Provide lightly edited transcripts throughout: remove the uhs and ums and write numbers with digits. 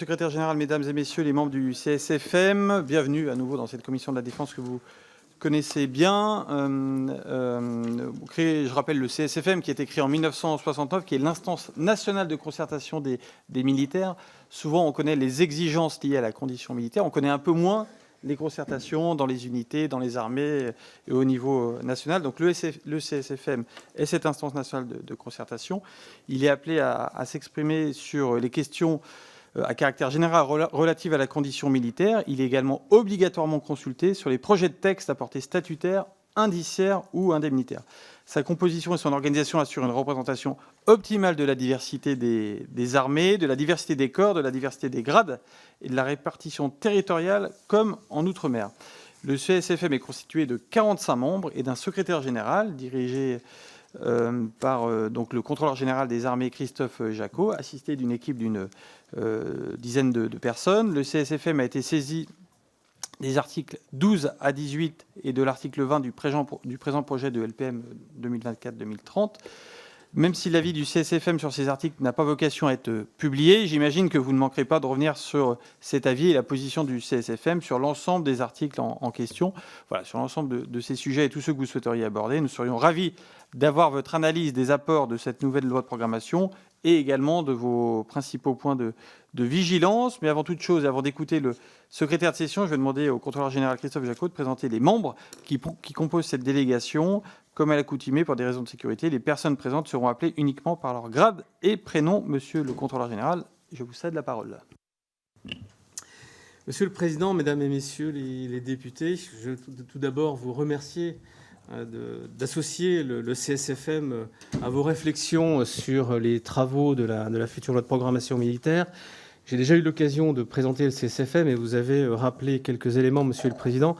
Secrétaire général, mesdames et messieurs les membres du CSFM, bienvenue à nouveau dans cette commission de la défense que vous connaissez bien. Je rappelle le CSFM qui a été créé en 1969, qui est l'instance nationale de concertation des militaires. Souvent, on connaît les exigences liées à la condition militaire, on connaît un peu moins les concertations dans les unités, dans les armées et au niveau national. Donc le CSFM est cette instance nationale de concertation. Il est appelé à s'exprimer sur les questions à caractère général relative à la condition militaire. Il est également obligatoirement consulté sur les projets de texte à portée statutaire, indiciaire ou indemnitaire. Sa composition et son organisation assurent une représentation optimale de la diversité des armées, de la diversité des corps, de la diversité des grades et de la répartition territoriale comme en Outre-mer. Le CSFM est constitué de 45 membres et d'un secrétaire général dirigé par donc le contrôleur général des armées Christophe Jacot, assisté d'une équipe d'une dizaine de personnes. Le CSFM a été saisi des articles 12 à 18 et de l'article 20 du présent projet de LPM 2024-2030. Même si l'avis du CSFM sur ces articles n'a pas vocation à être publié, j'imagine que vous ne manquerez pas de revenir sur cet avis et la position du CSFM sur l'ensemble des articles en question. Voilà, sur l'ensemble de ces sujets et tous ceux que vous souhaiteriez aborder. Nous serions ravis d'avoir votre analyse des apports de cette nouvelle loi de programmation et également de vos principaux points de vigilance. Mais avant toute chose, avant d'écouter le secrétaire de session, je vais demander au contrôleur général Christophe Jacot de présenter les membres qui composent cette délégation. Comme à l'accoutumée, pour des raisons de sécurité, les personnes présentes seront appelées uniquement par leur grade et prénom. Monsieur le contrôleur général, je vous cède la parole. Monsieur le Président, Mesdames et Messieurs les députés, je veux tout d'abord vous remercier d'associer le CSFM à vos réflexions sur les travaux de la future loi de programmation militaire. J'ai déjà eu l'occasion de présenter le CSFM et vous avez rappelé quelques éléments, Monsieur le Président.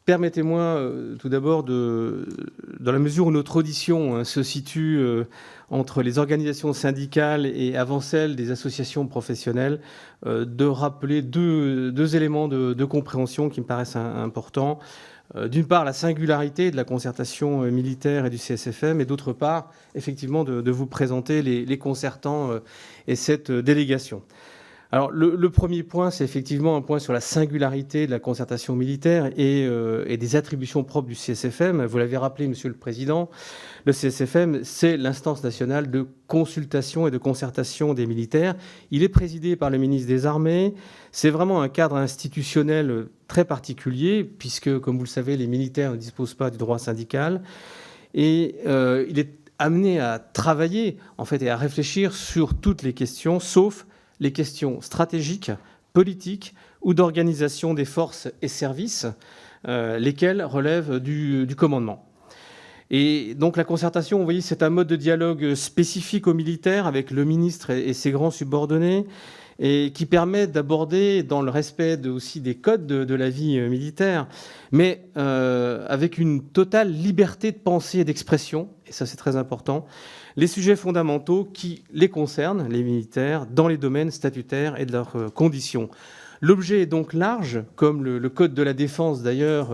Permettez-moi tout d'abord, dans la mesure où notre audition se situe entre les organisations syndicales et avant celle des associations professionnelles, de rappeler deux éléments de compréhension qui me paraissent importants. D'une part, la singularité de la concertation militaire et du CSFM, et d'autre part, effectivement, de vous présenter les concertants et cette délégation. Alors, le premier point, c'est effectivement un point sur la singularité de la concertation militaire et des attributions propres du CSFM. Vous l'avez rappelé, Monsieur le Président, le CSFM, c'est l'instance nationale de consultation et de concertation des militaires. Il est présidé par le ministre des Armées. C'est vraiment un cadre institutionnel très particulier, puisque, comme vous le savez, les militaires ne disposent pas du droit syndical. Et il est amené à travailler, en fait, et à réfléchir sur toutes les questions, sauf les questions stratégiques, politiques ou d'organisation des forces et services, lesquelles relèvent du commandement. Et donc la concertation, vous voyez, c'est un mode de dialogue spécifique aux militaires avec le ministre et ses grands subordonnés, et qui permet d'aborder, dans le respect aussi des codes de la vie militaire, mais avec une totale liberté de pensée et d'expression, et ça c'est très important, les sujets fondamentaux qui les concernent, les militaires, dans les domaines statutaires et de leurs conditions. L'objet est donc large, comme le Code de la Défense d'ailleurs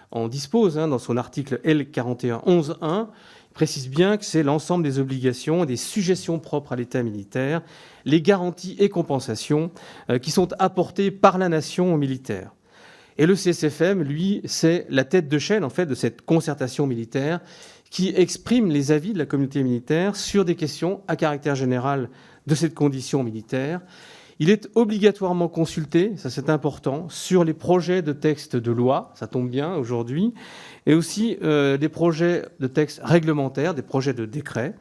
en dispose, dans son article L4111.1, il précise bien que c'est l'ensemble des obligations et des sujétions propres à l'État militaire, les garanties et compensations qui sont apportées par la nation aux militaires. Et le CSFM, lui, c'est la tête de chaîne en fait de cette concertation militaire qui exprime les avis de la communauté militaire sur des questions à caractère général de cette condition militaire. Il est obligatoirement consulté, ça c'est important, sur les projets de textes de loi, ça tombe bien aujourd'hui, et aussi des projets de textes réglementaires, des projets de décrets,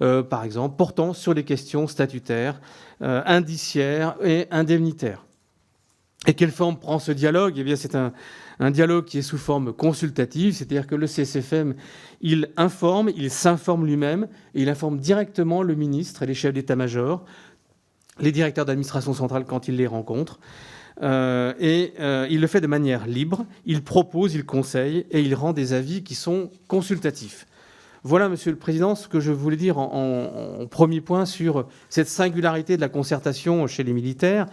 par exemple, portant sur les questions statutaires, indiciaires et indemnitaires. Et quelle forme prend ce dialogue ? Eh bien, c'est un dialogue qui est sous forme consultative, c'est-à-dire que le CSFM, il informe, il s'informe lui-même, et il informe directement le ministre et les chefs d'état-major, les directeurs d'administration centrale quand il les rencontre. Il le fait de manière libre, il propose, il conseille, et il rend des avis qui sont consultatifs. Voilà, Monsieur le Président, ce que je voulais dire en premier point sur cette singularité de la concertation chez les militaires.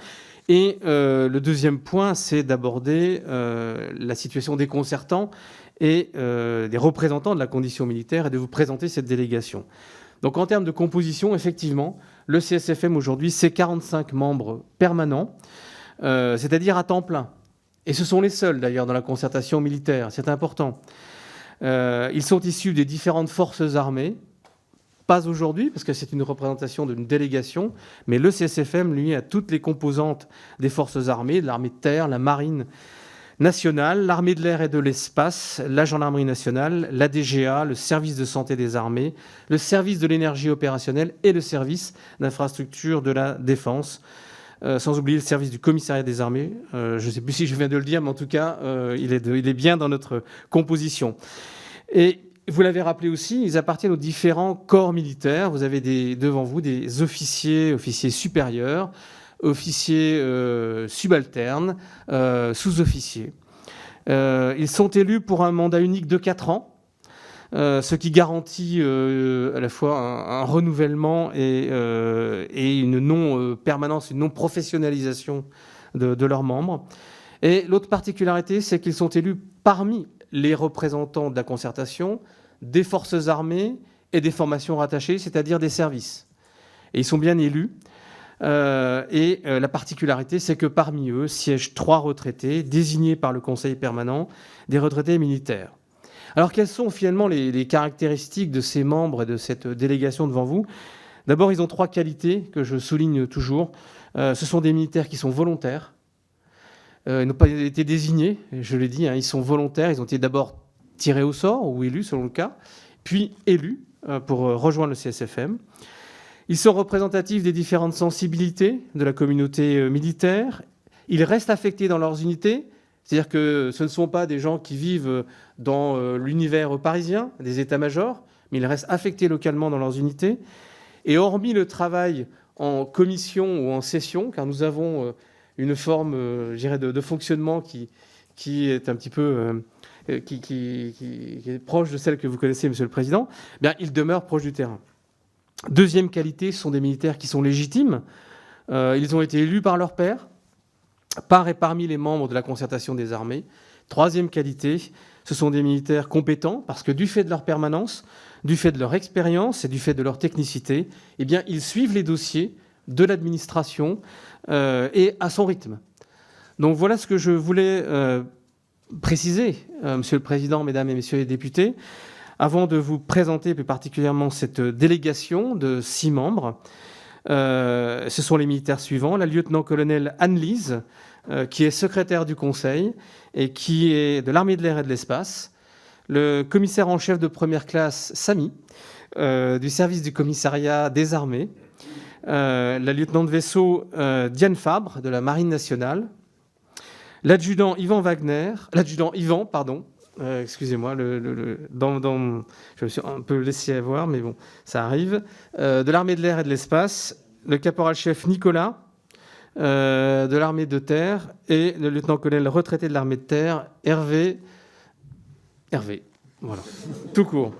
Et le deuxième point, c'est d'aborder la situation des concertants et des représentants de la condition militaire et de vous présenter cette délégation. Donc en termes de composition, effectivement, le CSFM aujourd'hui, c'est 45 membres permanents, c'est-à-dire à temps plein. Et ce sont les seuls, d'ailleurs, dans la concertation militaire, c'est important. Ils sont issus des différentes forces armées, pas aujourd'hui, parce que c'est une représentation d'une délégation, mais le CSFM, lui, a toutes les composantes des forces armées, de l'armée de terre, la marine nationale, l'armée de l'air et de l'espace, la gendarmerie nationale, la DGA, le service de santé des armées, le service de l'énergie opérationnelle et le service d'infrastructure de la défense, sans oublier le service du commissariat des armées. Je ne sais plus si je viens de le dire, mais en tout cas, il est bien dans notre composition. Et vous l'avez rappelé aussi, ils appartiennent aux différents corps militaires. Vous avez devant vous des officiers supérieurs, officiers subalternes, sous-officiers. Ils sont élus pour un mandat unique de 4 ans, ce qui garantit à la fois un renouvellement et une non-permanence, une non-professionnalisation de leurs membres. Et l'autre particularité, c'est qu'ils sont élus parmi les représentants de la concertation, des forces armées et des formations rattachées, c'est-à-dire des services. Et ils sont bien élus. La particularité, c'est que parmi eux siègent 3 retraités désignés par le Conseil permanent, des retraités militaires. Alors, quelles sont finalement les caractéristiques de ces membres et de cette délégation devant vous ? D'abord, ils ont 3 qualités que je souligne toujours. Ce sont des militaires qui sont volontaires. Ils n'ont pas été désignés, je l'ai dit, ils sont volontaires. Ils ont été d'abord tirés au sort ou élus, selon le cas, puis élus pour rejoindre le CSFM. Ils sont représentatifs des différentes sensibilités de la communauté militaire. Ils restent affectés dans leurs unités, c'est-à-dire que ce ne sont pas des gens qui vivent dans l'univers parisien, des états-majors, mais ils restent affectés localement dans leurs unités. Et hormis le travail en commission ou en session, car nous avons une forme, je dirais, de fonctionnement qui est un petit peu qui est proche de celle que vous connaissez, Monsieur le Président, eh bien, ils demeurent proches du terrain. Deuxième qualité, ce sont des militaires qui sont légitimes. Ils ont été élus par leur pairs, par et parmi les membres de la concertation des armées. Troisième qualité, ce sont des militaires compétents, parce que du fait de leur permanence, du fait de leur expérience et du fait de leur technicité, eh bien, ils suivent les dossiers de l'administration et à son rythme. Donc voilà ce que je voulais préciser, Monsieur le Président, Mesdames et Messieurs les députés, avant de vous présenter plus particulièrement cette délégation de 6 membres. Ce sont les militaires suivants. La lieutenant-colonel Anne-Lise, qui est secrétaire du Conseil et qui est de l'armée de l'air et de l'espace. Le commissaire en chef de première classe, Samy, du service du commissariat des armées. La lieutenant de vaisseau, Diane Fabre, de la Marine nationale. L'adjudant Yvan, excusez-moi, je me suis un peu laissé avoir, mais bon, ça arrive. De l'armée de l'air et de l'espace, le caporal-chef Nicolas, de l'armée de terre, et le lieutenant-colonel retraité de l'armée de terre, Hervé, voilà, tout court.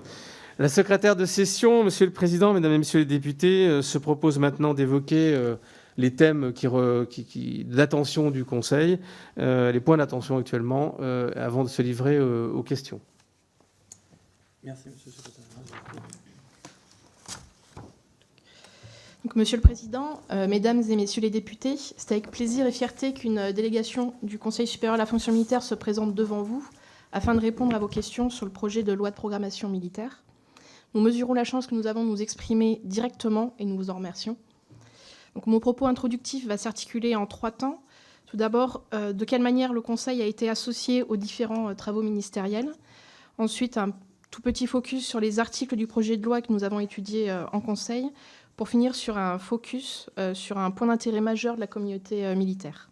La secrétaire de session, Monsieur le Président, Mesdames et Messieurs les députés, se propose maintenant d'évoquer les thèmes d'attention du Conseil, les points d'attention actuellement, avant de se livrer aux questions. Merci, Monsieur le Secrétaire. Donc, Monsieur le Président, Mesdames et Messieurs les députés, c'est avec plaisir et fierté qu'une délégation du Conseil supérieur à la fonction militaire se présente devant vous afin de répondre à vos questions sur le projet de loi de programmation militaire. Nous mesurons la chance que nous avons de nous exprimer directement et nous vous en remercions. Donc, mon propos introductif va s'articuler en 3 temps. Tout d'abord, de quelle manière le Conseil a été associé aux différents travaux ministériels. Ensuite, un tout petit focus sur les articles du projet de loi que nous avons étudiés en Conseil, pour finir sur un focus sur un point d'intérêt majeur de la communauté militaire.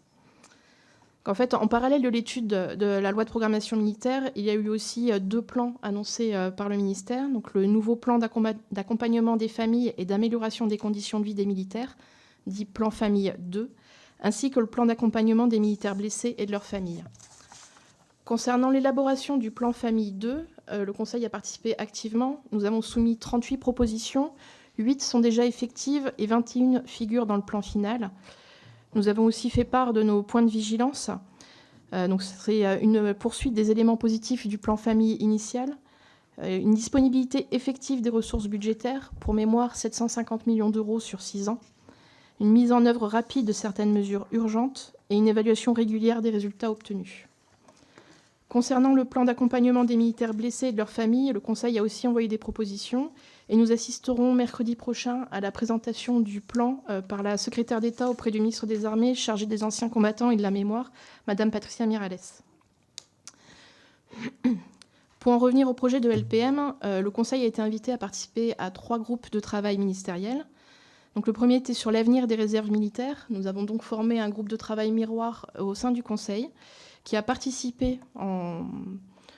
En fait, en parallèle de l'étude de la loi de programmation militaire, il y a eu aussi 2 plans annoncés par le ministère. Donc, le nouveau plan d'accompagnement des familles et d'amélioration des conditions de vie des militaires, dit plan famille 2, ainsi que le plan d'accompagnement des militaires blessés et de leurs familles. Concernant l'élaboration du plan famille 2, le Conseil a participé activement. Nous avons soumis 38 propositions, 8 sont déjà effectives et 21 figurent dans le plan final. Nous avons aussi fait part de nos points de vigilance. Donc, c'est une poursuite des éléments positifs du plan famille initial. Une disponibilité effective des ressources budgétaires, pour mémoire 750 millions d'euros sur 6 ans, une mise en œuvre rapide de certaines mesures urgentes et une évaluation régulière des résultats obtenus. Concernant le plan d'accompagnement des militaires blessés et de leurs familles, le Conseil a aussi envoyé des propositions et nous assisterons mercredi prochain à la présentation du plan par la secrétaire d'État auprès du ministre des Armées chargée des anciens combattants et de la mémoire, Madame Patricia Miralles. Pour en revenir au projet de LPM, le Conseil a été invité à participer à 3 groupes de travail ministériels. Donc, le premier était sur l'avenir des réserves militaires. Nous avons donc formé un groupe de travail miroir au sein du Conseil qui a participé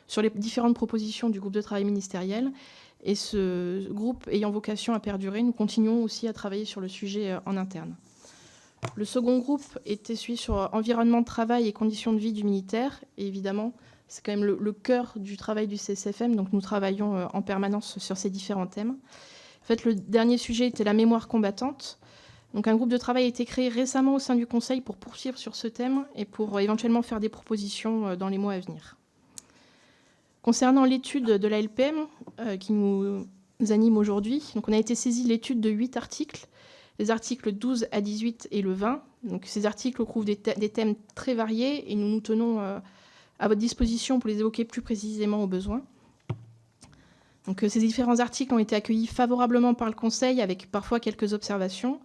sur les différentes propositions du groupe de travail ministériel. Et ce groupe ayant vocation à perdurer, nous continuons aussi à travailler sur le sujet en interne. Le second groupe était celui sur environnement de travail et conditions de vie du militaire. Et évidemment, c'est quand même le cœur du travail du CSFM, donc nous travaillons en permanence sur ces différents thèmes. En fait, le dernier sujet était la mémoire combattante. Donc, un groupe de travail a été créé récemment au sein du Conseil pour poursuivre sur ce thème et pour éventuellement faire des propositions dans les mois à venir. Concernant l'étude de la LPM qui nous anime aujourd'hui, donc on a été saisi de l'étude de 8 articles, les articles 12 à 18 et le 20. Donc, ces articles couvrent des thèmes très variés et nous nous tenons à votre disposition pour les évoquer plus précisément au besoin. Donc, ces différents articles ont été accueillis favorablement par le Conseil avec parfois quelques observations.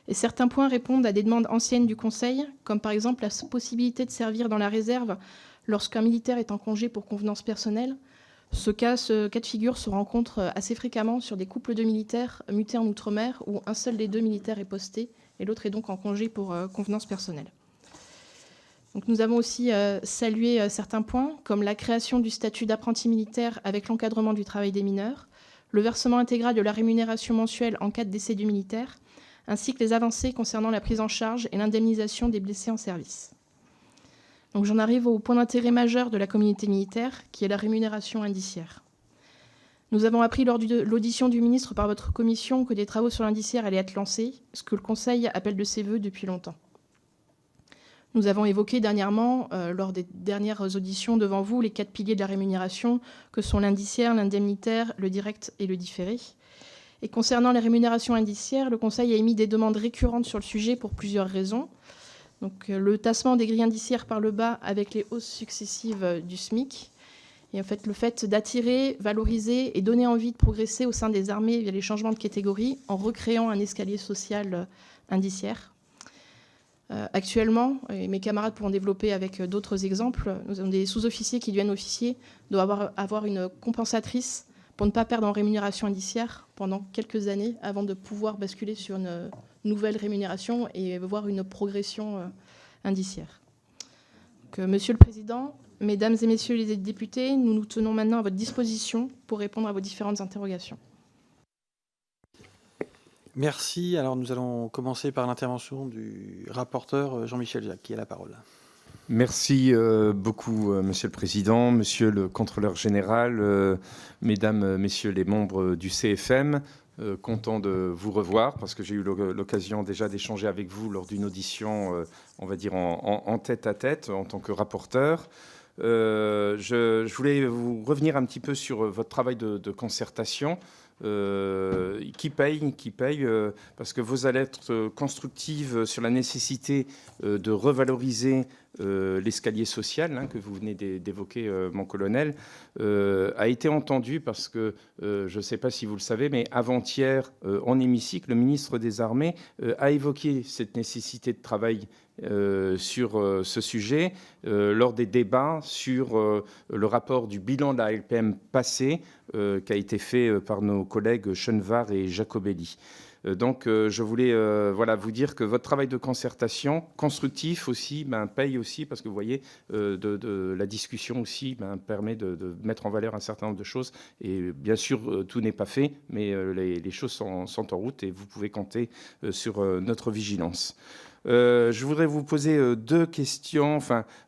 Et certains points répondent à des demandes anciennes du Conseil, comme par exemple la possibilité de servir dans la réserve lorsqu'un militaire est en congé pour convenance personnelle. Ce cas de figure se rencontre assez fréquemment sur des couples de militaires mutés en Outre-mer où un seul des 2 militaires est posté et l'autre est donc en congé pour convenance personnelle. Donc, nous avons aussi salué certains points, comme la création du statut d'apprenti militaire avec l'encadrement du travail des mineurs, le versement intégral de la rémunération mensuelle en cas de décès du militaire, ainsi que les avancées concernant la prise en charge et l'indemnisation des blessés en service. Donc, j'en arrive au point d'intérêt majeur de la communauté militaire, qui est la rémunération indiciaire. Nous avons appris lors de l'audition du ministre par votre commission que des travaux sur l'indiciaire allaient être lancés, ce que le Conseil appelle de ses vœux depuis longtemps. Nous avons évoqué dernièrement, lors des dernières auditions devant vous, les 4 piliers de la rémunération, que sont l'indiciaire, l'indemnitaire, le direct et le différé. Et concernant les rémunérations indiciaires, le Conseil a émis des demandes récurrentes sur le sujet pour plusieurs raisons. Donc, le tassement des grilles indiciaires par le bas avec les hausses successives du SMIC. Et en fait, le fait d'attirer, valoriser et donner envie de progresser au sein des armées via les changements de catégorie en recréant un escalier social indiciaire. Actuellement, et mes camarades pourront développer avec d'autres exemples, nous avons des sous-officiers qui deviennent officiers, doivent avoir une compensatrice pour ne pas perdre en rémunération indiciaire pendant quelques années avant de pouvoir basculer sur une nouvelle rémunération et voir une progression indiciaire. Donc, Monsieur le Président, Mesdames et Messieurs les députés, nous nous tenons maintenant à votre disposition pour répondre à vos différentes interrogations. Merci. Alors, nous allons commencer par l'intervention du rapporteur Jean-Michel Jacques, qui a la parole. Merci beaucoup, Monsieur le Président, Monsieur le Contrôleur Général, Mesdames, Messieurs les membres du CFM. Content de vous revoir parce que j'ai eu l'occasion déjà d'échanger avec vous lors d'une audition, on va dire, en tête-à-tête en tant que rapporteur. Je voulais vous revenir un petit peu sur votre travail de concertation. Qui paye, parce que vos alertes constructives sur la nécessité de revaloriser l'escalier social que vous venez d'évoquer, mon colonel, a été entendu parce que, je ne sais pas si vous le savez, mais avant-hier, en hémicycle, le ministre des Armées a évoqué cette nécessité de travail sur ce sujet lors des débats sur le rapport du bilan de la LPM passé qui a été fait par nos collègues Chenevard et Jacobelli. Donc, je voulais vous dire que votre travail de concertation, constructif aussi, paye aussi, parce que vous voyez, de la discussion aussi permet de mettre en valeur un certain nombre de choses. Et bien sûr, tout n'est pas fait, mais les choses sont en route et vous pouvez compter sur notre vigilance. Je voudrais vous poser 2 questions,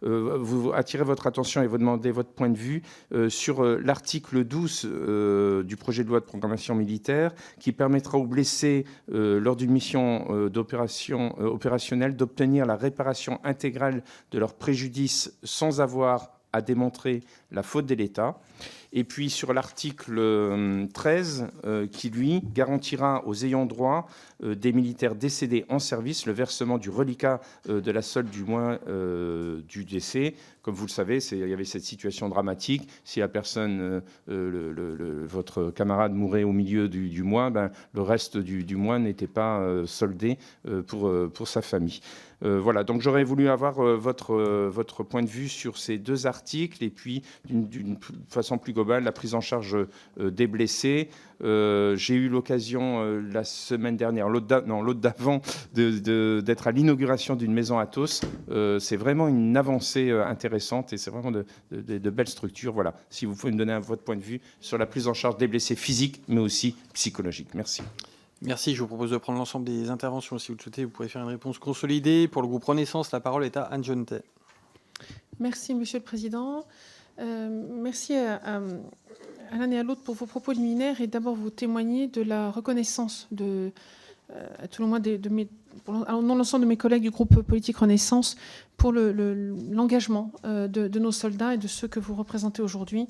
vous attirer votre attention et vous demander votre point de vue sur l'article 12 du projet de loi de programmation militaire qui permettra aux blessés lors d'une mission opérationnelle d'obtenir la réparation intégrale de leur préjudice sans avoir à démontrer la faute de l'État. Et puis sur l'article 13, qui lui garantira aux ayants droit des militaires décédés en service le versement du reliquat de la solde du mois du décès. Comme vous le savez, il y avait cette situation dramatique. Si la personne, votre camarade mourait au milieu du mois, le reste du mois n'était pas soldé pour sa famille. Voilà, donc j'aurais voulu avoir votre point de vue sur ces deux articles et puis d'une façon plus globale, la prise en charge des blessés. J'ai eu l'occasion la semaine dernière, l'autre d'avant, d'être à l'inauguration d'une maison Athos. C'est vraiment une avancée intéressante et c'est vraiment de belles structures. Voilà, si vous pouvez me donner votre point de vue sur la prise en charge des blessés physiques, mais aussi psychologiques. Merci. Merci. Je vous propose de prendre l'ensemble des interventions. Si vous le souhaitez, vous pourrez faire une réponse consolidée. Pour le groupe Renaissance, la parole est à Anne Genetet. Merci, Monsieur le Président. Merci à l'un et à l'autre pour vos propos liminaires et d'abord vous témoigner de la reconnaissance à tout le moins au nom de l'ensemble de mes collègues du groupe politique Renaissance pour l'engagement de nos soldats et de ceux que vous représentez aujourd'hui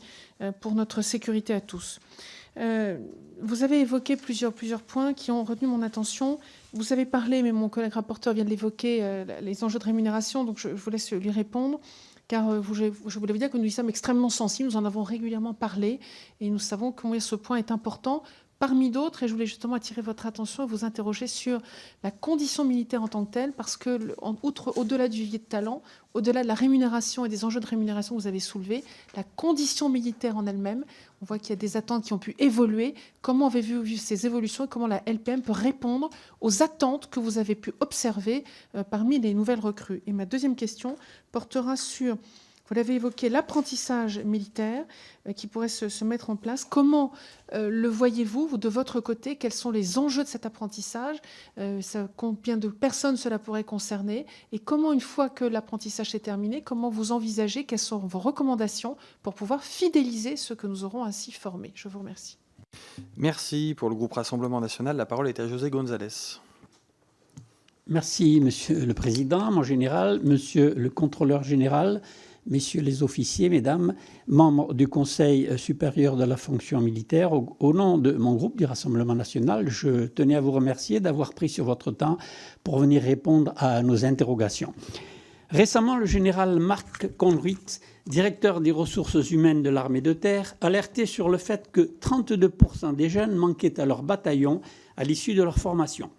pour notre sécurité à tous. Vous avez évoqué plusieurs points qui ont retenu mon attention. Vous avez parlé, mais mon collègue rapporteur vient de l'évoquer, les enjeux de rémunération, donc je vous laisse lui répondre. Car je voulais vous dire que nous y sommes extrêmement sensibles, nous en avons régulièrement parlé, et nous savons combien ce point est important, parmi d'autres, et je voulais justement attirer votre attention et vous interroger sur la condition militaire en tant que telle, parce que, au-delà du vivier de talent, au-delà de la rémunération et des enjeux de rémunération que vous avez soulevés, la condition militaire en elle-même, on voit qu'il y a des attentes qui ont pu évoluer. Comment avez-vous vu ces évolutions et comment la LPM peut répondre aux attentes que vous avez pu observer parmi les nouvelles recrues? Et ma deuxième question portera sur, vous l'avez évoqué, l'apprentissage militaire qui pourrait se mettre en place. Comment le voyez-vous, vous, de votre côté? Quels sont les enjeux de cet apprentissage? Combien de personnes cela pourrait concerner? Et comment, une fois que l'apprentissage est terminé, comment vous envisagez, quelles sont vos recommandations pour pouvoir fidéliser ceux que nous aurons ainsi formés? Je vous remercie. Merci. Pour le groupe Rassemblement National, la parole est à José González. Merci, Monsieur le Président, mon général, Monsieur le Contrôleur général, Messieurs les officiers, Mesdames, membres du Conseil supérieur de la fonction militaire, au nom de mon groupe du Rassemblement national, je tenais à vous remercier d'avoir pris sur votre temps pour venir répondre à nos interrogations. Récemment, le général Marc Conduit, directeur des ressources humaines de l'armée de terre, alertait sur le fait que 32% des jeunes manquaient à leur bataillon à l'issue de leur formation.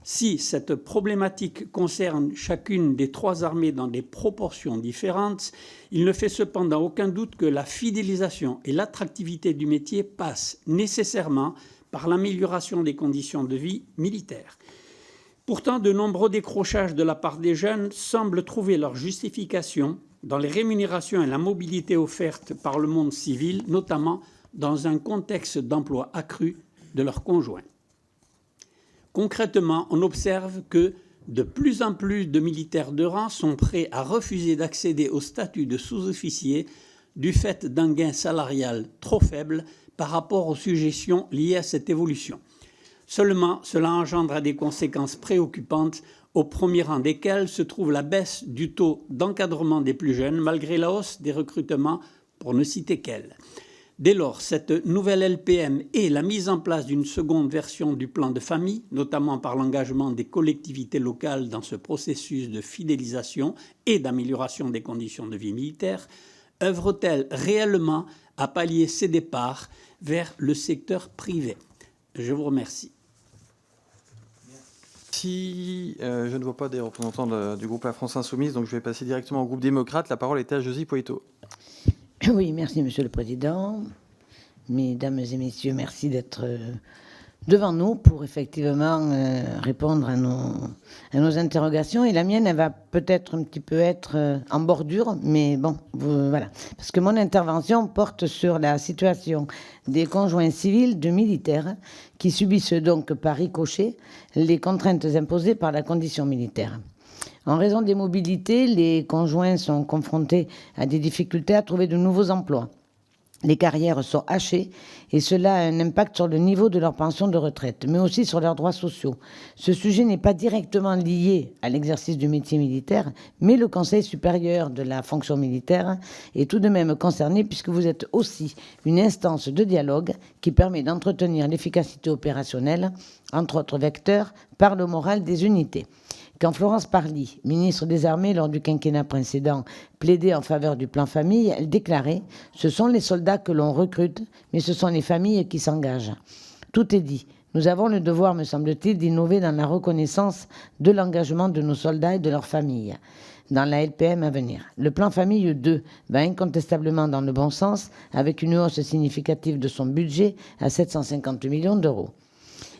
Si cette problématique concerne chacune des trois armées dans des proportions différentes, il ne fait cependant aucun doute que la fidélisation et l'attractivité du métier passent nécessairement par l'amélioration des conditions de vie militaires. Pourtant, de nombreux décrochages de la part des jeunes semblent trouver leur justification dans les rémunérations et la mobilité offertes par le monde civil, notamment dans un contexte d'emploi accru de leurs conjoints. Concrètement, on observe que de plus en plus de militaires de rang sont prêts à refuser d'accéder au statut de sous-officier du fait d'un gain salarial trop faible par rapport aux suggestions liées à cette évolution. Seulement, cela engendre des conséquences préoccupantes, au premier rang desquelles se trouve la baisse du taux d'encadrement des plus jeunes, malgré la hausse des recrutements, pour ne citer qu'elle. Dès lors, cette nouvelle LPM et la mise en place d'une seconde version du plan de famille, notamment par l'engagement des collectivités locales dans ce processus de fidélisation et d'amélioration des conditions de vie militaire, œuvrent-elles réellement à pallier ces départs vers le secteur privé? Je vous remercie. Si je ne vois pas des représentants du groupe La France Insoumise, donc je vais passer directement au groupe démocrate. La parole est à Josy Poito. Oui, merci Monsieur le Président. Mesdames et Messieurs, merci d'être devant nous pour effectivement répondre à nos interrogations. Et la mienne, elle va peut-être un petit peu être en bordure, mais bon, voilà. Parce que mon intervention porte sur la situation des conjoints civils de militaires qui subissent donc par ricochet les contraintes imposées par la condition militaire. En raison des mobilités, les conjoints sont confrontés à des difficultés à trouver de nouveaux emplois. Les carrières sont hachées et cela a un impact sur le niveau de leur pension de retraite, mais aussi sur leurs droits sociaux. Ce sujet n'est pas directement lié à l'exercice du métier militaire, mais le Conseil supérieur de la fonction militaire est tout de même concerné puisque vous êtes aussi une instance de dialogue qui permet d'entretenir l'efficacité opérationnelle, entre autres vecteurs, par le moral des unités. Quand Florence Parly, ministre des Armées lors du quinquennat précédent, plaidait en faveur du plan famille, elle déclarait « Ce sont les soldats que l'on recrute, mais ce sont les familles qui s'engagent ». Tout est dit. Nous avons le devoir, me semble-t-il, d'innover dans la reconnaissance de l'engagement de nos soldats et de leurs familles dans la LPM à venir. Le plan famille 2 va incontestablement dans le bon sens, avec une hausse significative de son budget à 750 millions d'euros.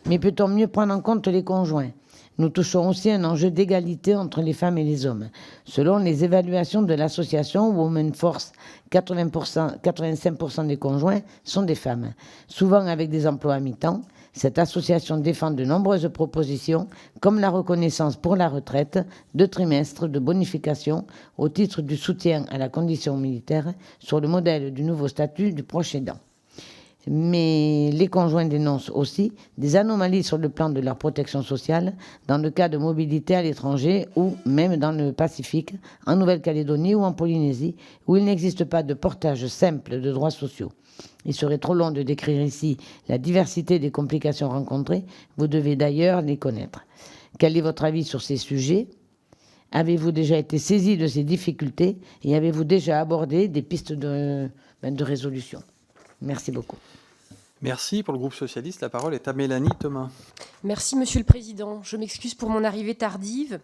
Mais peut-on mieux prendre en compte les conjoints ? Nous touchons aussi un enjeu d'égalité entre les femmes et les hommes. Selon les évaluations de l'association Women Force, 85% des conjoints sont des femmes, souvent avec des emplois à mi-temps. Cette association défend de nombreuses propositions, comme la reconnaissance pour la retraite, de trimestres de bonification au titre du soutien à la condition militaire sur le modèle du nouveau statut du proche aidant. Mais les conjoints dénoncent aussi des anomalies sur le plan de leur protection sociale dans le cas de mobilité à l'étranger ou même dans le Pacifique, en Nouvelle-Calédonie ou en Polynésie, où il n'existe pas de portage simple de droits sociaux. Il serait trop long de décrire ici la diversité des complications rencontrées, vous devez d'ailleurs les connaître. Quel est votre avis sur ces sujets ? Avez-vous déjà été saisi de ces difficultés et avez-vous déjà abordé des pistes de résolution ? Merci beaucoup. Merci. Pour le groupe socialiste, la parole est à Mélanie Thomas. Merci, Monsieur le Président. Je m'excuse pour mon arrivée tardive.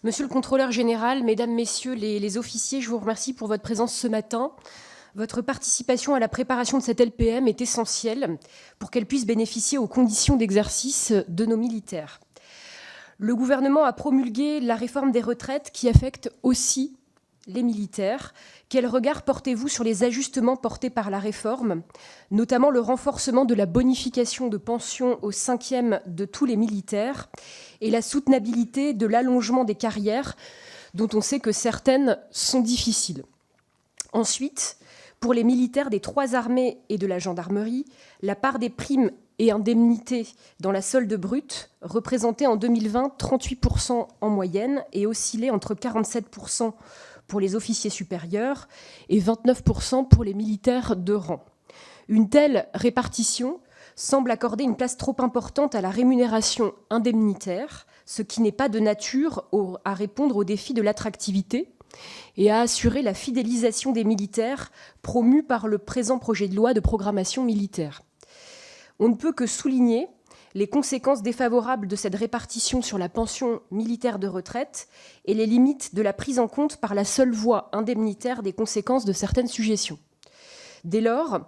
Monsieur le Contrôleur général, Mesdames, Messieurs les officiers, je vous remercie pour votre présence ce matin. Votre participation à la préparation de cette LPM est essentielle pour qu'elle puisse bénéficier aux conditions d'exercice de nos militaires. Le gouvernement a promulgué la réforme des retraites qui affecte aussi les militaires. Quel regard portez-vous sur les ajustements portés par la réforme, notamment le renforcement de la bonification de pension au 5e de tous les militaires et la soutenabilité de l'allongement des carrières, dont on sait que certaines sont difficiles. Ensuite, pour les militaires des 3 armées et de la gendarmerie, la part des primes et indemnités dans la solde brute représentait en 2020 38% en moyenne et oscillait entre 47% pour les officiers supérieurs et 29% pour les militaires de rang. Une telle répartition semble accorder une place trop importante à la rémunération indemnitaire, ce qui n'est pas de nature à répondre au défi de l'attractivité et à assurer la fidélisation des militaires promus par le présent projet de loi de programmation militaire. On ne peut que souligner les conséquences défavorables de cette répartition sur la pension militaire de retraite et les limites de la prise en compte par la seule voie indemnitaire des conséquences de certaines suggestions. Dès lors,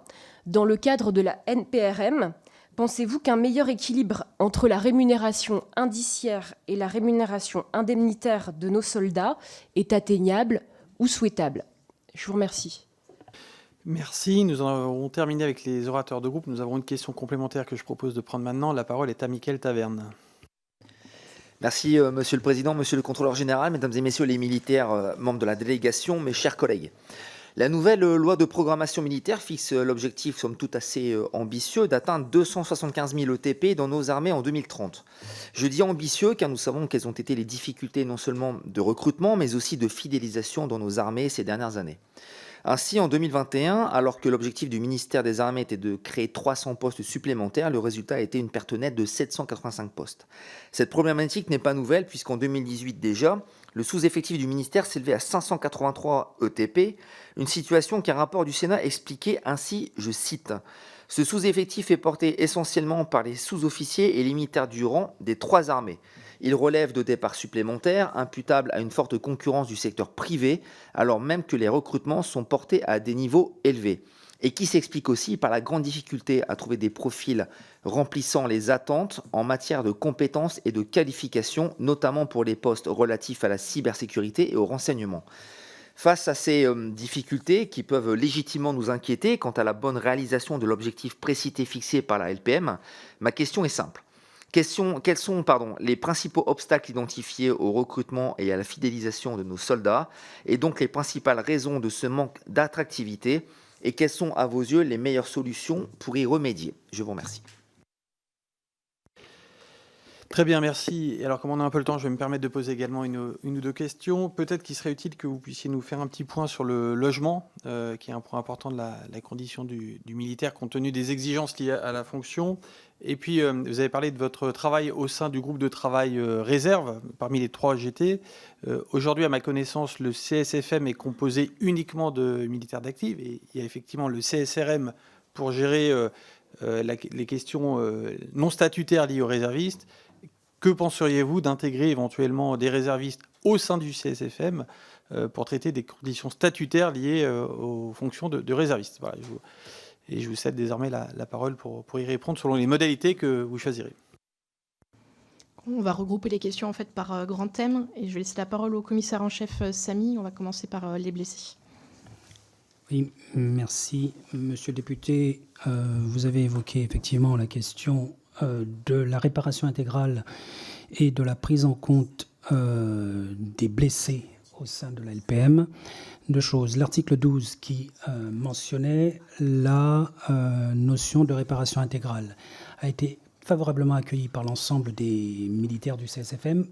dans le cadre de la NPRM, pensez-vous qu'un meilleur équilibre entre la rémunération indiciaire et la rémunération indemnitaire de nos soldats est atteignable ou souhaitable ? Je vous remercie. Merci. Nous avons terminé avec les orateurs de groupe. Nous avons une question complémentaire que je propose de prendre maintenant. La parole est à Mickaël Taverne. Merci, Monsieur le Président, Monsieur le Contrôleur général, Mesdames et Messieurs les militaires, membres de la délégation, mes chers collègues. La nouvelle loi de programmation militaire fixe l'objectif, somme toute assez ambitieux, d'atteindre 275 000 ETP dans nos armées en 2030. Je dis ambitieux car nous savons quelles ont été les difficultés non seulement de recrutement, mais aussi de fidélisation dans nos armées ces dernières années. Ainsi, en 2021, alors que l'objectif du ministère des Armées était de créer 300 postes supplémentaires, le résultat a été une perte nette de 785 postes. Cette problématique n'est pas nouvelle puisqu'en 2018 déjà, le sous-effectif du ministère s'élevait à 583 ETP, une situation qu'un rapport du Sénat expliquait ainsi, je cite, « Ce sous-effectif est porté essentiellement par les sous-officiers et les militaires du rang des 3 armées. Il relève de départs supplémentaires imputables à une forte concurrence du secteur privé, alors même que les recrutements sont portés à des niveaux élevés, et qui s'explique aussi par la grande difficulté à trouver des profils remplissant les attentes en matière de compétences et de qualifications, notamment pour les postes relatifs à la cybersécurité et au renseignement. Face à ces difficultés qui peuvent légitimement nous inquiéter quant à la bonne réalisation de l'objectif précité fixé par la LPM, ma question est simple. Quels sont les principaux obstacles identifiés au recrutement et à la fidélisation de nos soldats et donc les principales raisons de ce manque d'attractivité Et quelles sont, à vos yeux, les meilleures solutions pour y remédier? Je vous remercie. Très bien, merci. Et alors, comme on a un peu le temps, je vais me permettre de poser également une ou deux questions. Peut-être qu'il serait utile que vous puissiez nous faire un petit point sur le logement, qui est un point important de la condition du militaire, compte tenu des exigences liées à la fonction. Et puis, vous avez parlé de votre travail au sein du groupe de travail réserve, parmi les 3 GT. Aujourd'hui, à ma connaissance, le CSFM est composé uniquement de militaires d'actifs. Et il y a effectivement le CSRM pour gérer les questions non statutaires liées aux réservistes. Que penseriez-vous d'intégrer éventuellement des réservistes au sein du CSFM pour traiter des conditions statutaires liées aux fonctions de réservistes? Voilà, je vous cède désormais la parole pour y répondre selon les modalités que vous choisirez. On va regrouper les questions en fait par grand thème et je vais laisser la parole au commissaire en chef Samy. On va commencer par les blessés. Oui, merci. Monsieur le député, vous avez évoqué effectivement la question de la réparation intégrale et de la prise en compte des blessés au sein de la LPM. 2 choses. L'article 12 qui mentionnait la notion de réparation intégrale a été favorablement accueilli par l'ensemble des militaires du CSFM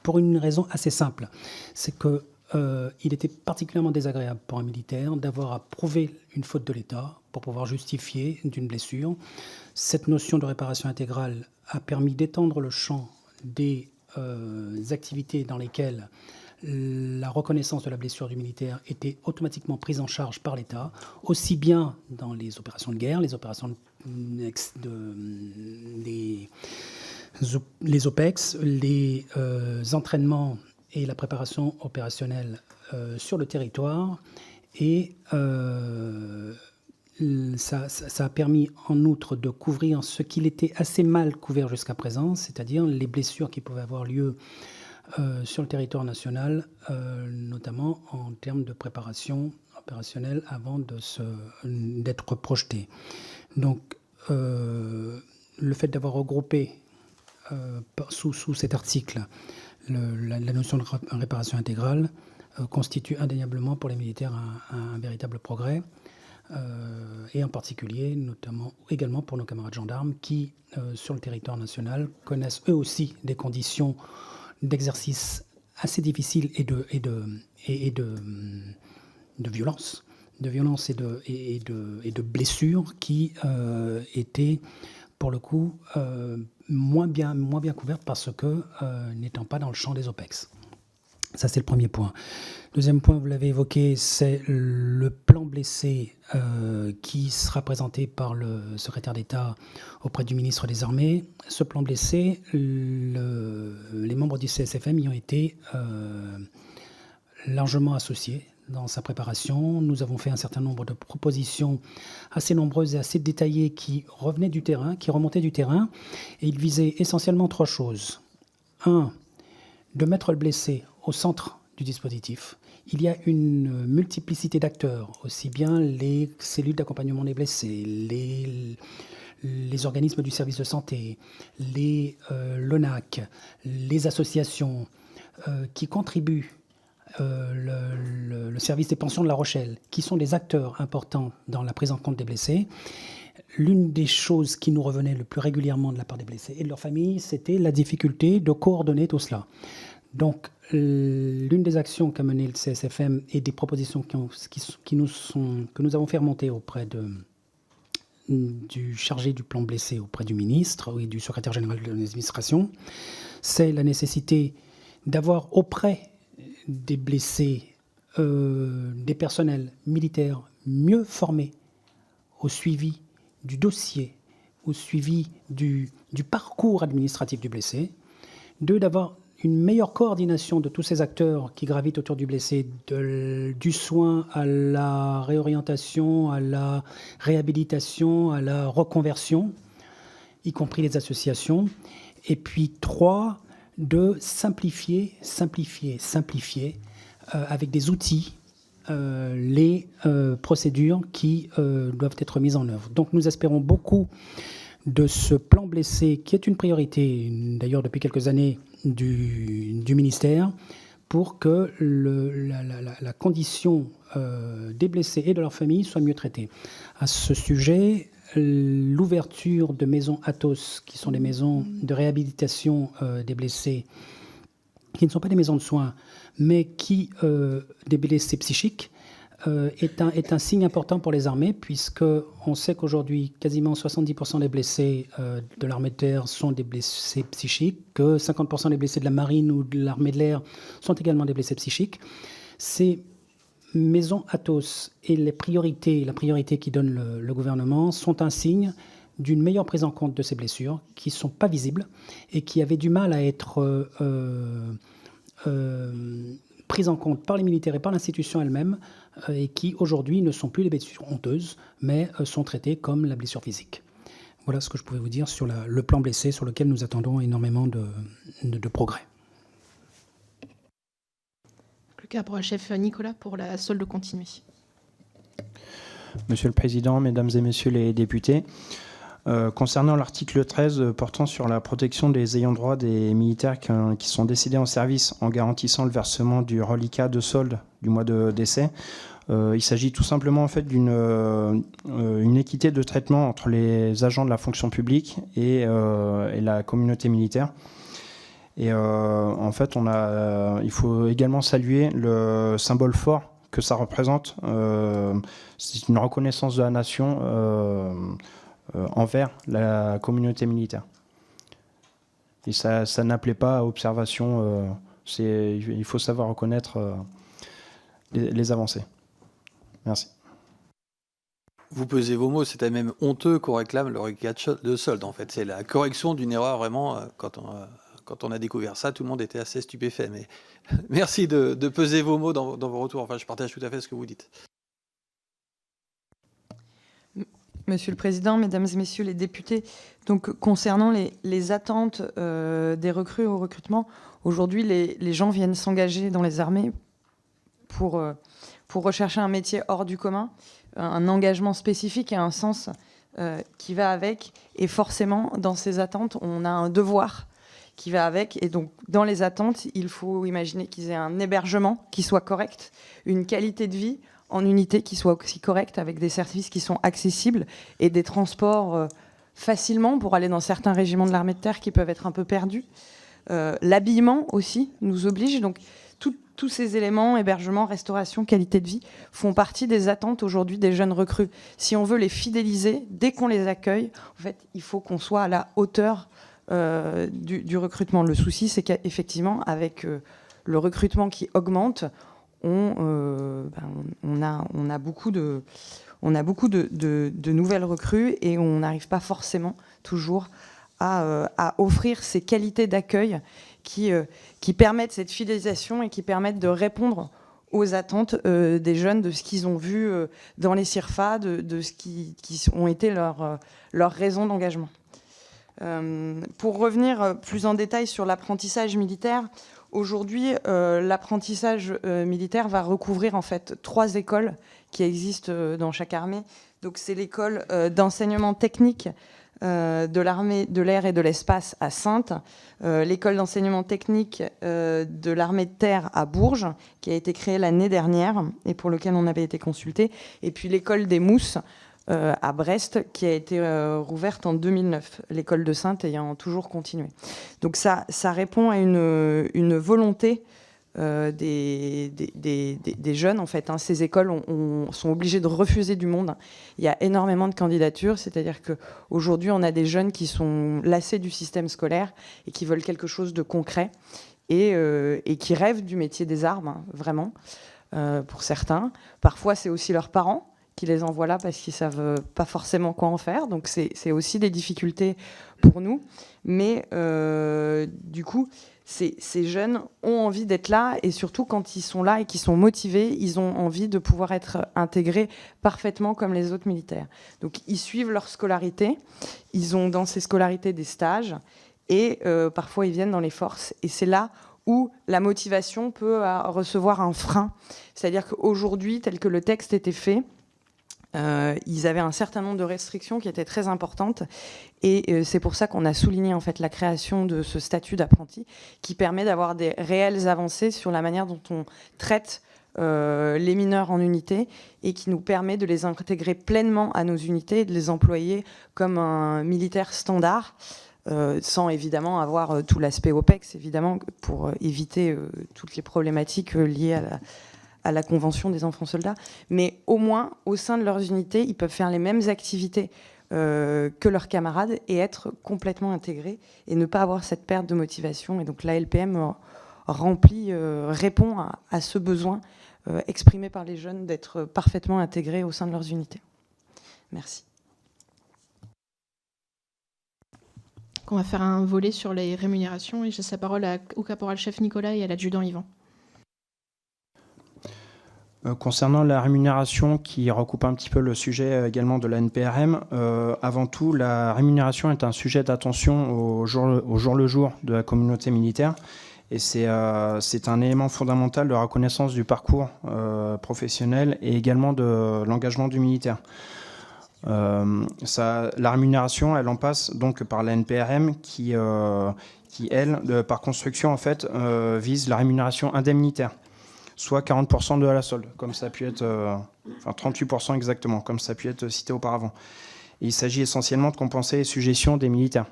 pour une raison assez simple. C'est que il était particulièrement désagréable pour un militaire d'avoir à prouver une faute de l'État pour pouvoir justifier d'une blessure. Cette notion de réparation intégrale a permis d'étendre le champ des activités dans lesquelles la reconnaissance de la blessure du militaire était automatiquement prise en charge par l'État, aussi bien dans les opérations de guerre, les opérations les OPEX, les entraînements et la préparation opérationnelle sur le territoire. Et ça a permis en outre de couvrir ce qu'il était assez mal couvert jusqu'à présent, c'est-à-dire les blessures qui pouvaient avoir lieu sur le territoire national, notamment en termes de préparation opérationnelle avant d'être projeté. Donc le fait d'avoir regroupé sous cet article la notion de réparation intégrale constitue indéniablement pour les militaires un véritable progrès, et en particulier, notamment également pour nos camarades gendarmes qui, sur le territoire national, connaissent eux aussi des conditions d'exercice assez difficiles et de violence, et de blessures qui étaient pour le coup moins bien couvertes parce que n'étant pas dans le champ des OPEX. Ça, c'est le premier point. Deuxième point, vous l'avez évoqué, c'est le plan blessé qui sera présenté par le secrétaire d'État auprès du ministre des Armées. Ce plan blessé, les membres du CSFM y ont été largement associés dans sa préparation. Nous avons fait un certain nombre de propositions assez nombreuses et assez détaillées qui revenaient du terrain, qui remontaient du terrain, et ils visaient essentiellement 3 choses. 1, de mettre le blessé au centre du dispositif. Il y a une multiplicité d'acteurs, aussi bien les cellules d'accompagnement des blessés, les organismes du service de santé, l'ONAC, les associations qui contribuent, le service des pensions de La Rochelle, qui sont des acteurs importants dans la prise en compte des blessés. L'une des choses qui nous revenait le plus régulièrement de la part des blessés et de leurs familles, c'était la difficulté de coordonner tout cela. Donc, l'une des actions qu'a mené le CSFM et des propositions que nous avons fait remonter auprès du chargé du plan blessé auprès du ministre et du secrétaire général de l'administration, c'est la nécessité d'avoir auprès des blessés des personnels militaires mieux formés au suivi du dossier, au suivi du parcours administratif du blessé. 2, d'avoir une meilleure coordination de tous ces acteurs qui gravitent autour du blessé, du soin à la réorientation, à la réhabilitation, à la reconversion, y compris les associations. Et puis 3, de simplifier avec des outils les procédures qui doivent être mises en œuvre. Donc nous espérons beaucoup de ce plan blessé, qui est une priorité d'ailleurs depuis quelques années du ministère, pour que la condition des blessés et de leurs familles soit mieux traitée. À ce sujet, l'ouverture de maisons Athos, qui sont des maisons de réhabilitation des blessés, qui ne sont pas des maisons de soins, mais des blessés psychiques, est un signe important pour les armées, puisqu'on sait qu'aujourd'hui, quasiment 70% des blessés de l'armée de terre sont des blessés psychiques, que 50% des blessés de la marine ou de l'armée de l'air sont également des blessés psychiques. Ces maisons Athos et la priorité qui donne le gouvernement sont un signe d'une meilleure prise en compte de ces blessures qui ne sont pas visibles et qui avaient du mal à être prises en compte par les militaires et par l'institution elle-même et qui aujourd'hui ne sont plus des blessures honteuses mais sont traitées comme la blessure physique. Voilà ce que je pouvais vous dire sur le plan blessé sur lequel nous attendons énormément de progrès. Le caporal-chef Nicolas pour la solde continue. Monsieur le Président, Mesdames et Messieurs les députés, concernant l'article 13 portant sur la protection des ayants droit des militaires qui sont décédés en service en garantissant le versement du reliquat de solde du mois de décès, il s'agit tout simplement en fait d'une équité de traitement entre les agents de la fonction publique et la communauté militaire. Et en fait, il faut également saluer le symbole fort que ça représente. C'est une reconnaissance de la nation envers la communauté militaire. Et ça n'appelait pas à observation. Il faut savoir reconnaître les avancées. Merci. Vous pesez vos mots, c'était même honteux qu'on réclame le reliquat de solde. En fait, c'est la correction d'une erreur vraiment. Quand on a découvert ça, tout le monde était assez stupéfait. Mais merci de peser vos mots dans vos retours. Enfin, je partage tout à fait ce que vous dites. Monsieur le Président, Mesdames et Messieurs les députés, donc concernant les attentes des recrues au recrutement, aujourd'hui les gens viennent s'engager dans les armées pour rechercher un métier hors du commun, un engagement spécifique et un sens qui va avec. Et forcément, dans ces attentes, on a un devoir qui va avec. Et donc, dans les attentes, il faut imaginer qu'ils aient un hébergement qui soit correct, une qualité de vie en unité qui soit aussi correcte, avec des services qui sont accessibles et des transports facilement pour aller dans certains régiments de l'armée de terre qui peuvent être un peu perdus. L'habillement aussi nous oblige. Donc, tous ces éléments, hébergement, restauration, qualité de vie, font partie des attentes aujourd'hui des jeunes recrues. Si on veut les fidéliser, dès qu'on les accueille, en fait, il faut qu'on soit à la hauteur du recrutement. Le souci, c'est qu'effectivement, avec le recrutement qui augmente, on a beaucoup de nouvelles recrues et on n'arrive pas forcément toujours à offrir ces qualités d'accueil qui permettent cette fidélisation et qui permettent de répondre aux attentes des jeunes, de ce qu'ils ont vu dans les CIRFA, de ce qui ont été leurs raisons d'engagement. Pour revenir plus en détail sur l'apprentissage militaire, aujourd'hui, l'apprentissage militaire va recouvrir en fait 3 écoles qui existent dans chaque armée. Donc c'est l'école d'enseignement technique de l'armée de l'air et de l'espace à Saintes, l'école d'enseignement technique de l'armée de terre à Bourges, qui a été créée l'année dernière et pour lequel on avait été consulté, et puis l'école des Mousses à Brest, qui a été rouverte en 2009, l'école de Saintes ayant toujours continué. Donc ça répond à une volonté des jeunes, en fait. Ces écoles sont obligées de refuser du monde. Il y a énormément de candidatures, c'est-à-dire qu'aujourd'hui, on a des jeunes qui sont lassés du système scolaire et qui veulent quelque chose de concret et qui rêvent du métier des armes, vraiment, pour certains. Parfois, c'est aussi leurs parents qui les envoient là parce qu'ils ne savent pas forcément quoi en faire. Donc, c'est aussi des difficultés pour nous. Mais du coup, ces jeunes ont envie d'être là et surtout quand ils sont là et qu'ils sont motivés, ils ont envie de pouvoir être intégrés parfaitement comme les autres militaires. Donc ils suivent leur scolarité, ils ont dans ces scolarités des stages et parfois ils viennent dans les forces. Et c'est là où la motivation peut recevoir un frein. C'est-à-dire qu'aujourd'hui, tel que le texte était fait, ils avaient un certain nombre de restrictions qui étaient très importantes et c'est pour ça qu'on a souligné en fait la création de ce statut d'apprenti qui permet d'avoir des réelles avancées sur la manière dont on traite les mineurs en unité et qui nous permet de les intégrer pleinement à nos unités et de les employer comme un militaire standard, sans évidemment avoir tout l'aspect OPEX, évidemment, pour éviter toutes les problématiques liées à la Convention des enfants soldats. Mais au moins, au sein de leurs unités, ils peuvent faire les mêmes activités que leurs camarades et être complètement intégrés et ne pas avoir cette perte de motivation. Et donc la LPM répond à ce besoin exprimé par les jeunes d'être parfaitement intégrés au sein de leurs unités. Merci. On va faire un volet sur les rémunérations et je laisse la parole au caporal-chef Nicolas et à l'adjudant Yvan. Concernant la rémunération qui recoupe un petit peu le sujet également de la NPRM, avant tout, la rémunération est un sujet d'attention au jour le jour de la communauté militaire et c'est un élément fondamental de reconnaissance du parcours professionnel et également de l'engagement du militaire. La rémunération, elle en passe donc par la NPRM qui elle, par construction, en fait, vise la rémunération indemnitaire, soit 40% de la solde, comme ça a pu être, 38% exactement, comme ça a pu être cité auparavant. Et il s'agit essentiellement de compenser les sujétions des militaires.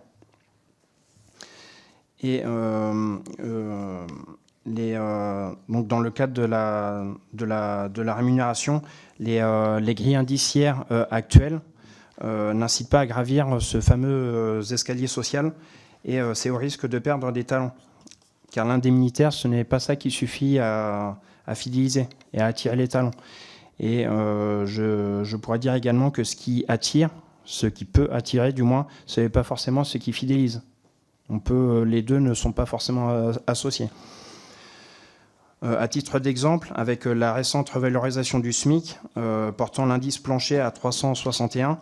Et donc dans le cadre de la rémunération, les grilles indiciaires actuelles n'incitent pas à gravir ce fameux escalier social et c'est au risque de perdre des talents. Car l'indemnitaire, ce n'est pas ça qui suffit à fidéliser et à attirer les talents. Et je pourrais dire également que ce qui attire, ce qui peut attirer du moins, ce n'est pas forcément ce qui fidélise. Les deux ne sont pas forcément associés. À titre d'exemple, avec la récente revalorisation du SMIC, portant l'indice plancher à 361,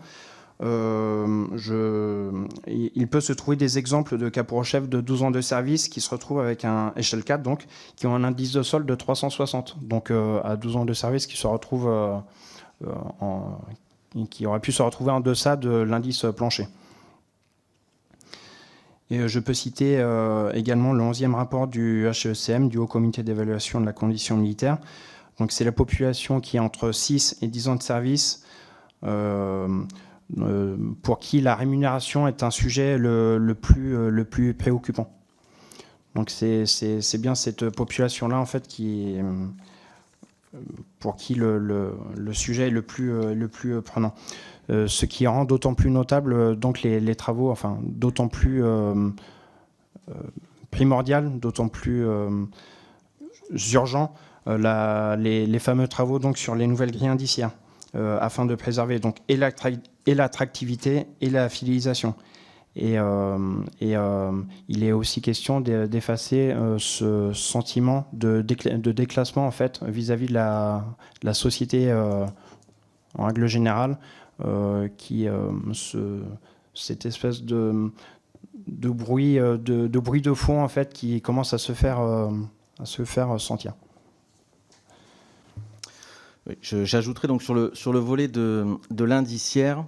il peut se trouver des exemples de caporaux-chefs de 12 ans de service qui se retrouvent avec un échelle 4, donc, qui ont un indice de solde de 360. Donc à 12 ans de service qui se retrouvent qui auraient pu se retrouver en deçà de l'indice plancher. Et je peux citer également le 11e rapport du HECM, du Haut Comité d'évaluation de la condition militaire. Donc c'est la population qui a entre 6 et 10 ans de service, pour qui la rémunération est un sujet le plus préoccupant. Donc c'est bien cette population-là en fait pour qui le sujet est le plus prenant. Ce qui rend d'autant plus notable donc les travaux, enfin d'autant plus primordial, d'autant plus urgent les fameux travaux donc sur les nouvelles grilles indiciaires afin de préserver donc et l'attractivité et la fidélisation. Et il est aussi question d'effacer ce sentiment de déclassement en fait vis-à-vis de la société en règle générale. Cette espèce de bruit de fond en fait qui commence à se faire sentir. Oui, j'ajouterai donc sur le volet de l'indiciaire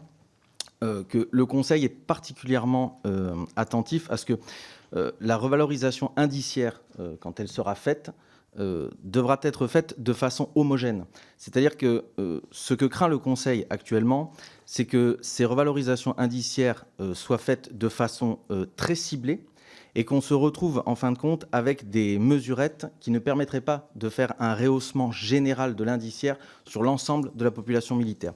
que le Conseil est particulièrement attentif à ce que la revalorisation indiciaire, quand elle sera faite, devra être faite de façon homogène. C'est-à-dire que ce que craint le Conseil actuellement, c'est que ces revalorisations indiciaires soient faites de façon très ciblée et qu'on se retrouve en fin de compte avec des mesurettes qui ne permettraient pas de faire un rehaussement général de l'indiciaire sur l'ensemble de la population militaire.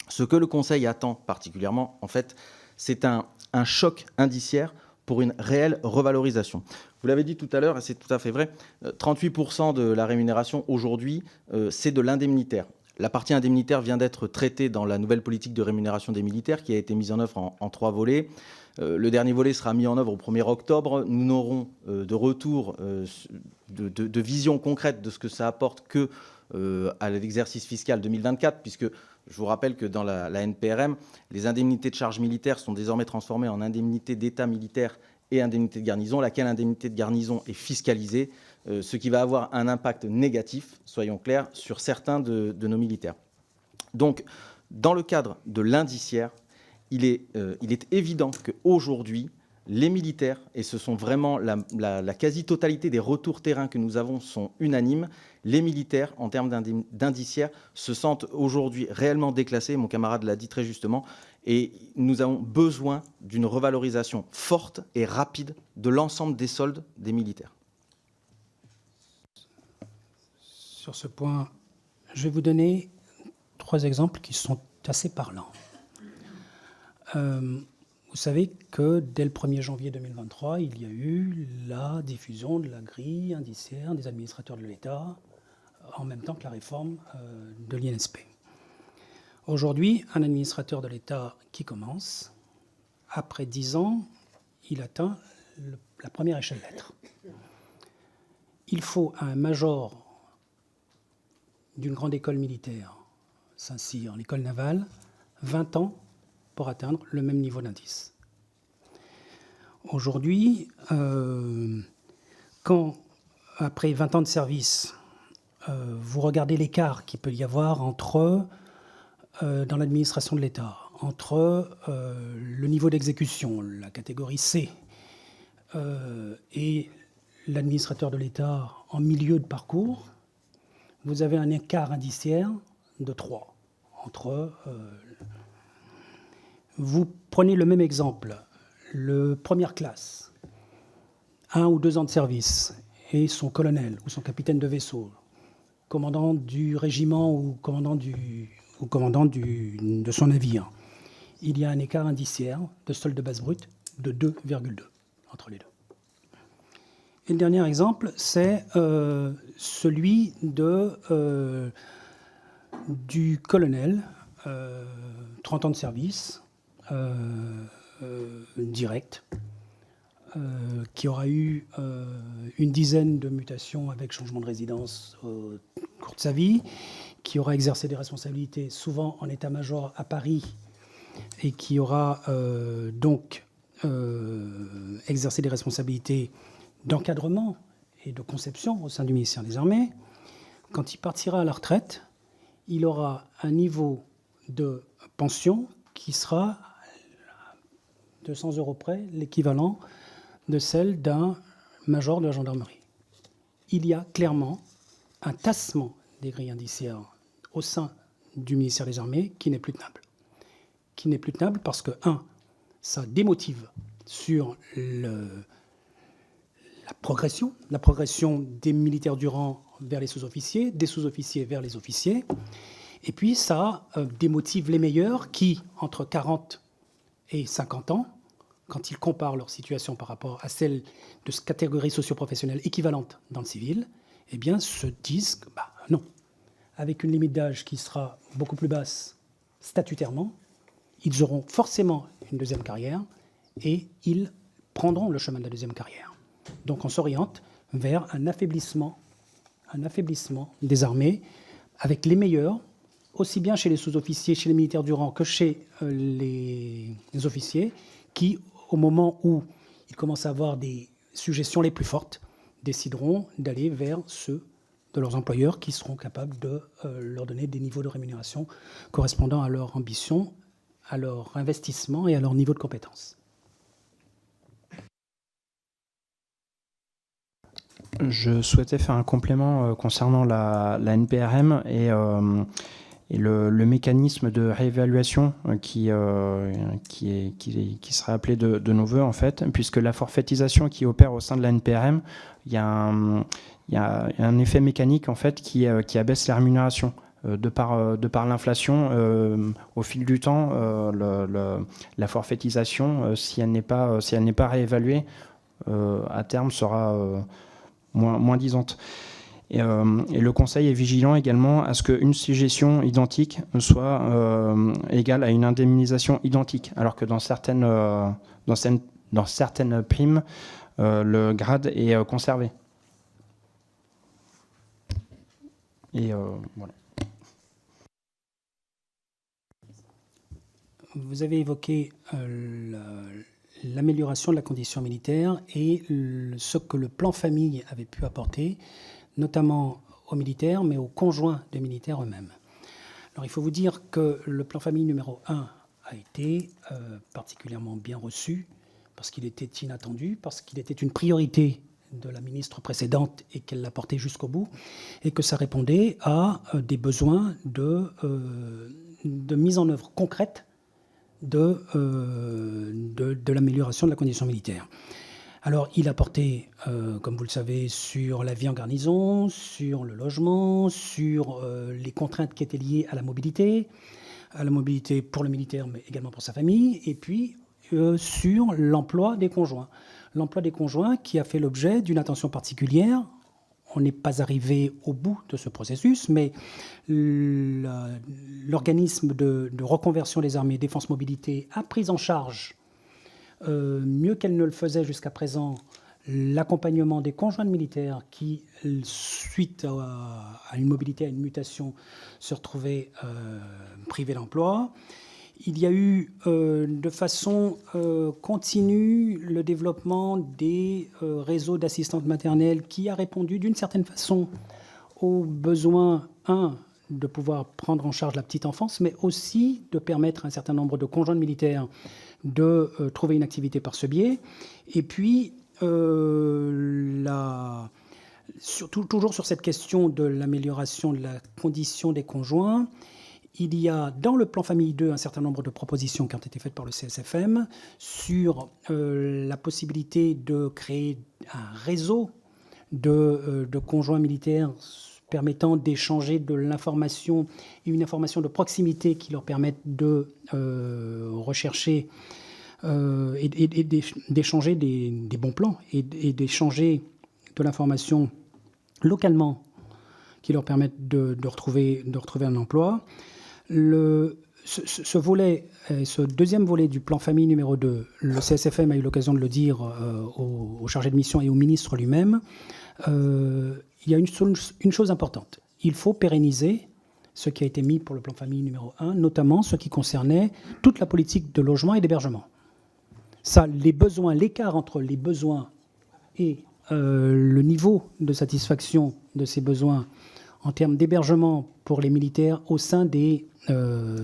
Ce que le Conseil attend particulièrement, en fait, c'est un choc indiciaire pour une réelle revalorisation. Vous l'avez dit tout à l'heure, et c'est tout à fait vrai, 38% de la rémunération aujourd'hui, c'est de l'indemnitaire. La partie indemnitaire vient d'être traitée dans la nouvelle politique de rémunération des militaires qui a été mise en œuvre en 3 volets. Le dernier volet sera mis en œuvre au 1er octobre. Nous n'aurons de retour de vision concrète de ce que ça apporte que à l'exercice fiscal 2024, puisque je vous rappelle que dans la NPRM, les indemnités de charges militaires sont désormais transformées en indemnités d'état militaire et indemnités de garnison, laquelle indemnité de garnison est fiscalisée, ce qui va avoir un impact négatif, soyons clairs, sur certains de nos militaires. Donc, dans le cadre de l'indiciaire, il est évident qu'aujourd'hui, les militaires, et ce sont vraiment la quasi-totalité des retours terrain que nous avons sont unanimes, les militaires, en termes d'indiciaire, se sentent aujourd'hui réellement déclassés. Mon camarade l'a dit très justement. Et nous avons besoin d'une revalorisation forte et rapide de l'ensemble des soldes des militaires. Sur ce point, je vais vous donner 3 exemples qui sont assez parlants. Vous savez que dès le 1er janvier 2023, il y a eu la diffusion de la grille indiciaire des administrateurs de l'État, en même temps que la réforme de l'INSP. Aujourd'hui, un administrateur de l'État qui commence, après 10 ans, il atteint la première échelle lettre. Il faut à un major d'une grande école militaire, Saint-Cyr, l'école navale, 20 ans pour atteindre le même niveau d'indice. Aujourd'hui, quand, après 20 ans de service, vous regardez l'écart qu'il peut y avoir entre, dans l'administration de l'État, entre le niveau d'exécution, la catégorie C, et l'administrateur de l'État en milieu de parcours, vous avez un écart indiciaire de 3. Vous prenez le même exemple, le première classe, 1 ou 2 ans de service, et son colonel ou son capitaine de vaisseau, commandant du régiment ou commandant de son navire. Il y a un écart indiciaire de solde de base brute de 2,2 entre les deux. Et le dernier exemple, c'est celui du colonel, 30 ans de service, direct, qui aura eu une dizaine de mutations avec changement de résidence au cours de sa vie, qui aura exercé des responsabilités souvent en état-major à Paris et qui aura donc exercé des responsabilités d'encadrement et de conception au sein du ministère des Armées. Quand il partira à la retraite, il aura un niveau de pension qui sera 200 € près, l'équivalent de celle d'un major de la gendarmerie. Il y a clairement un tassement des grilles indiciaires au sein du ministère des Armées qui n'est plus tenable. Qui n'est plus tenable parce que, 1, ça démotive sur la progression des militaires du rang vers les sous-officiers, des sous-officiers vers les officiers, et puis ça démotive les meilleurs qui, entre 40 et 50 ans, quand ils comparent leur situation par rapport à celle de catégories socio-professionnelles équivalentes dans le civil, eh bien, se disent que non. Avec une limite d'âge qui sera beaucoup plus basse statutairement, ils auront forcément une deuxième carrière et ils prendront le chemin de la deuxième carrière. Donc on s'oriente vers un affaiblissement des armées avec les meilleurs, aussi bien chez les sous-officiers, chez les militaires du rang que chez les officiers, qui, au moment où ils commencent à avoir des suggestions les plus fortes, décideront d'aller vers ceux de leurs employeurs qui seront capables de leur donner des niveaux de rémunération correspondant à leur ambition, à leur investissement et à leur niveau de compétence. Je souhaitais faire un complément concernant la NPRM et le mécanisme de réévaluation qui serait appelé de nos voeux, en fait, puisque la forfaitisation qui opère au sein de la NPRM, il y a un effet mécanique, en fait, qui abaisse les rémunérations. De par l'inflation, au fil du temps, la forfaitisation, si elle n'est pas réévaluée, à terme sera moins disante. Et le Conseil est vigilant également à ce qu'une suggestion identique soit égale à une indemnisation identique, alors que dans certaines primes, le grade est conservé. Et voilà. Vous avez évoqué l'amélioration de la condition militaire et ce que le plan famille avait pu apporter, notamment aux militaires, mais aux conjoints des militaires eux-mêmes. Alors il faut vous dire que le plan famille numéro 1 a été particulièrement bien reçu, parce qu'il était inattendu, parce qu'il était une priorité de la ministre précédente et qu'elle l'a porté jusqu'au bout, et que ça répondait à des besoins de mise en œuvre concrète de l'amélioration de la condition militaire. Alors, il a porté, comme vous le savez, sur la vie en garnison, sur le logement, sur les contraintes qui étaient liées à la mobilité pour le militaire, mais également pour sa famille, et puis sur l'emploi des conjoints. L'emploi des conjoints qui a fait l'objet d'une attention particulière. On n'est pas arrivé au bout de ce processus, mais l'organisme de reconversion des armées Défense Mobilité a pris en charge, mieux qu'elle ne le faisait jusqu'à présent, l'accompagnement des conjoints de militaires qui, suite à une mobilité, à une mutation, se retrouvaient privés d'emploi. Il y a eu de façon continue le développement des réseaux d'assistantes maternelles qui a répondu d'une certaine façon aux besoins, de pouvoir prendre en charge la petite enfance, mais aussi de permettre à un certain nombre de conjoints de militaires de trouver une activité par ce biais. Et puis, toujours sur cette question de l'amélioration de la condition des conjoints, il y a dans le plan Famille 2 un certain nombre de propositions qui ont été faites par le CSFM sur la possibilité de créer un réseau de conjoints militaires permettant d'échanger de l'information et une information de proximité qui leur permette de rechercher et d'échanger des bons plans et d'échanger de l'information localement qui leur permettent de retrouver un emploi. Ce volet, ce deuxième volet du plan famille numéro 2, le CSFM a eu l'occasion de le dire au chargé de mission et au ministre lui-même, il y a une chose importante. Il faut pérenniser ce qui a été mis pour le plan famille numéro 1, notamment ce qui concernait toute la politique de logement et d'hébergement. Ça, les besoins, l'écart entre les besoins et le niveau de satisfaction de ces besoins en termes d'hébergement pour les militaires au sein des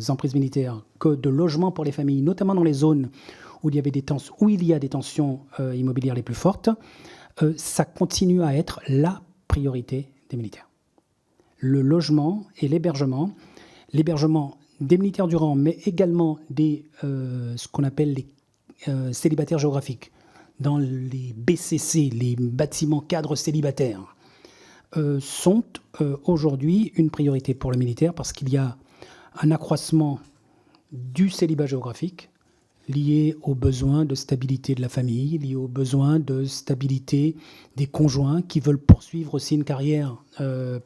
emprises militaires que de logement pour les familles, notamment dans les zones où il y a des tensions immobilières les plus fortes, ça continue à être la priorité des militaires. Le logement et l'hébergement des militaires du rang, mais également des ce qu'on appelle les célibataires géographiques, dans les BCC, les bâtiments cadres célibataires, sont aujourd'hui une priorité pour le militaire parce qu'il y a un accroissement du célibat géographique lié aux besoins de stabilité de la famille, lié aux besoins de stabilité des conjoints qui veulent poursuivre aussi une carrière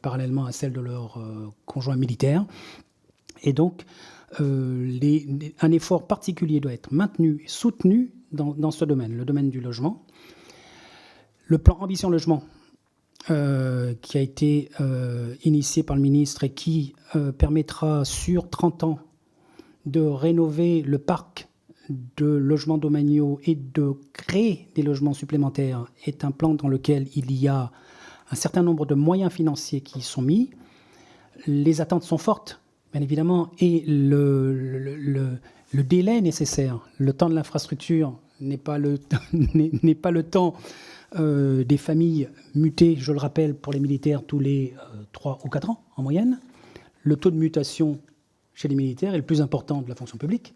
parallèlement à celle de leur conjoint militaire. Et donc, un effort particulier doit être maintenu et soutenu dans ce domaine, le domaine du logement. Le plan Ambition Logement, qui a été initié par le ministre et qui permettra sur 30 ans de rénover le parc de logements domaniaux et de créer des logements supplémentaires, est un plan dans lequel il y a un certain nombre de moyens financiers qui sont mis. Les attentes sont fortes, bien évidemment, et le délai nécessaire, le temps de l'infrastructure n'est pas le temps des familles mutées, je le rappelle, pour les militaires tous les 3 ou 4 ans en moyenne. Le taux de mutation chez les militaires est le plus important de la fonction publique.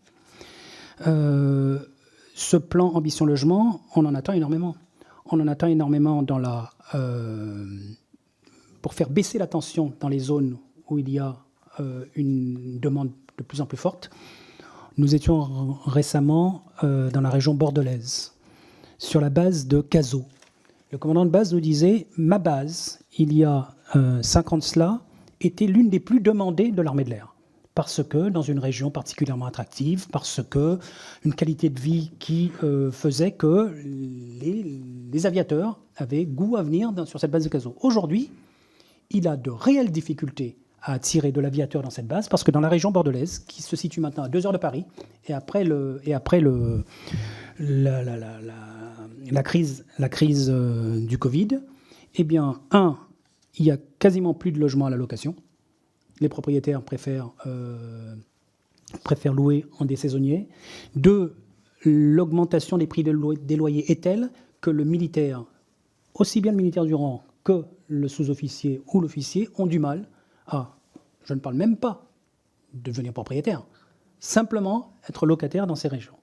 Ce plan Ambition Logement, on en attend énormément. On en attend énormément pour faire baisser la tension dans les zones où il y a une demande de plus en plus forte. Nous étions récemment dans la région bordelaise, sur la base de Cazaux. Le commandant de base nous disait « Ma base, il y a 5 ans de cela, était l'une des plus demandées de l'armée de l'air. » Parce que dans une région particulièrement attractive, parce que une qualité de vie qui faisait que les aviateurs avaient goût à venir sur cette base de Cazaux. Aujourd'hui, il a de réelles difficultés à attirer de l'aviateur dans cette base, parce que dans la région bordelaise, qui se situe maintenant à 2 heures de Paris, et après la crise du Covid, eh bien, il y a quasiment plus de logements à la location. Les propriétaires préfèrent louer en des saisonniers. 2, l'augmentation des prix des loyers est telle que le militaire aussi bien le militaire du rang que le sous-officier ou l'officier ont du mal à, je ne parle même pas de devenir propriétaire, simplement être locataire dans ces régions.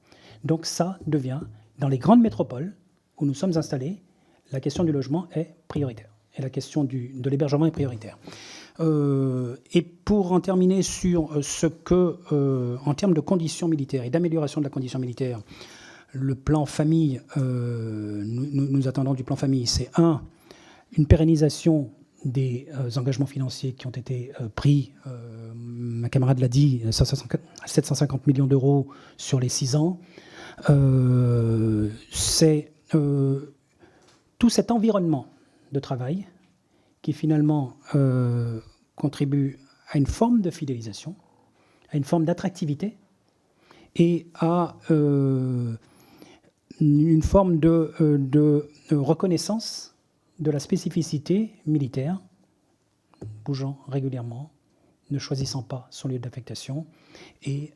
Donc ça devient, dans les grandes métropoles où nous sommes installés, la question du logement est prioritaire. Et la question de l'hébergement est prioritaire. Et pour en terminer sur ce que, en termes de conditions militaires et d'amélioration de la condition militaire, le plan famille, nous attendons du plan famille, c'est une pérennisation des engagements financiers qui ont été pris, ma camarade l'a dit, 750 millions d'euros sur les 6 ans. C'est tout cet environnement de travail qui finalement contribue à une forme de fidélisation, à une forme d'attractivité et à une forme de reconnaissance de la spécificité militaire, bougeant régulièrement, ne choisissant pas son lieu d'affectation et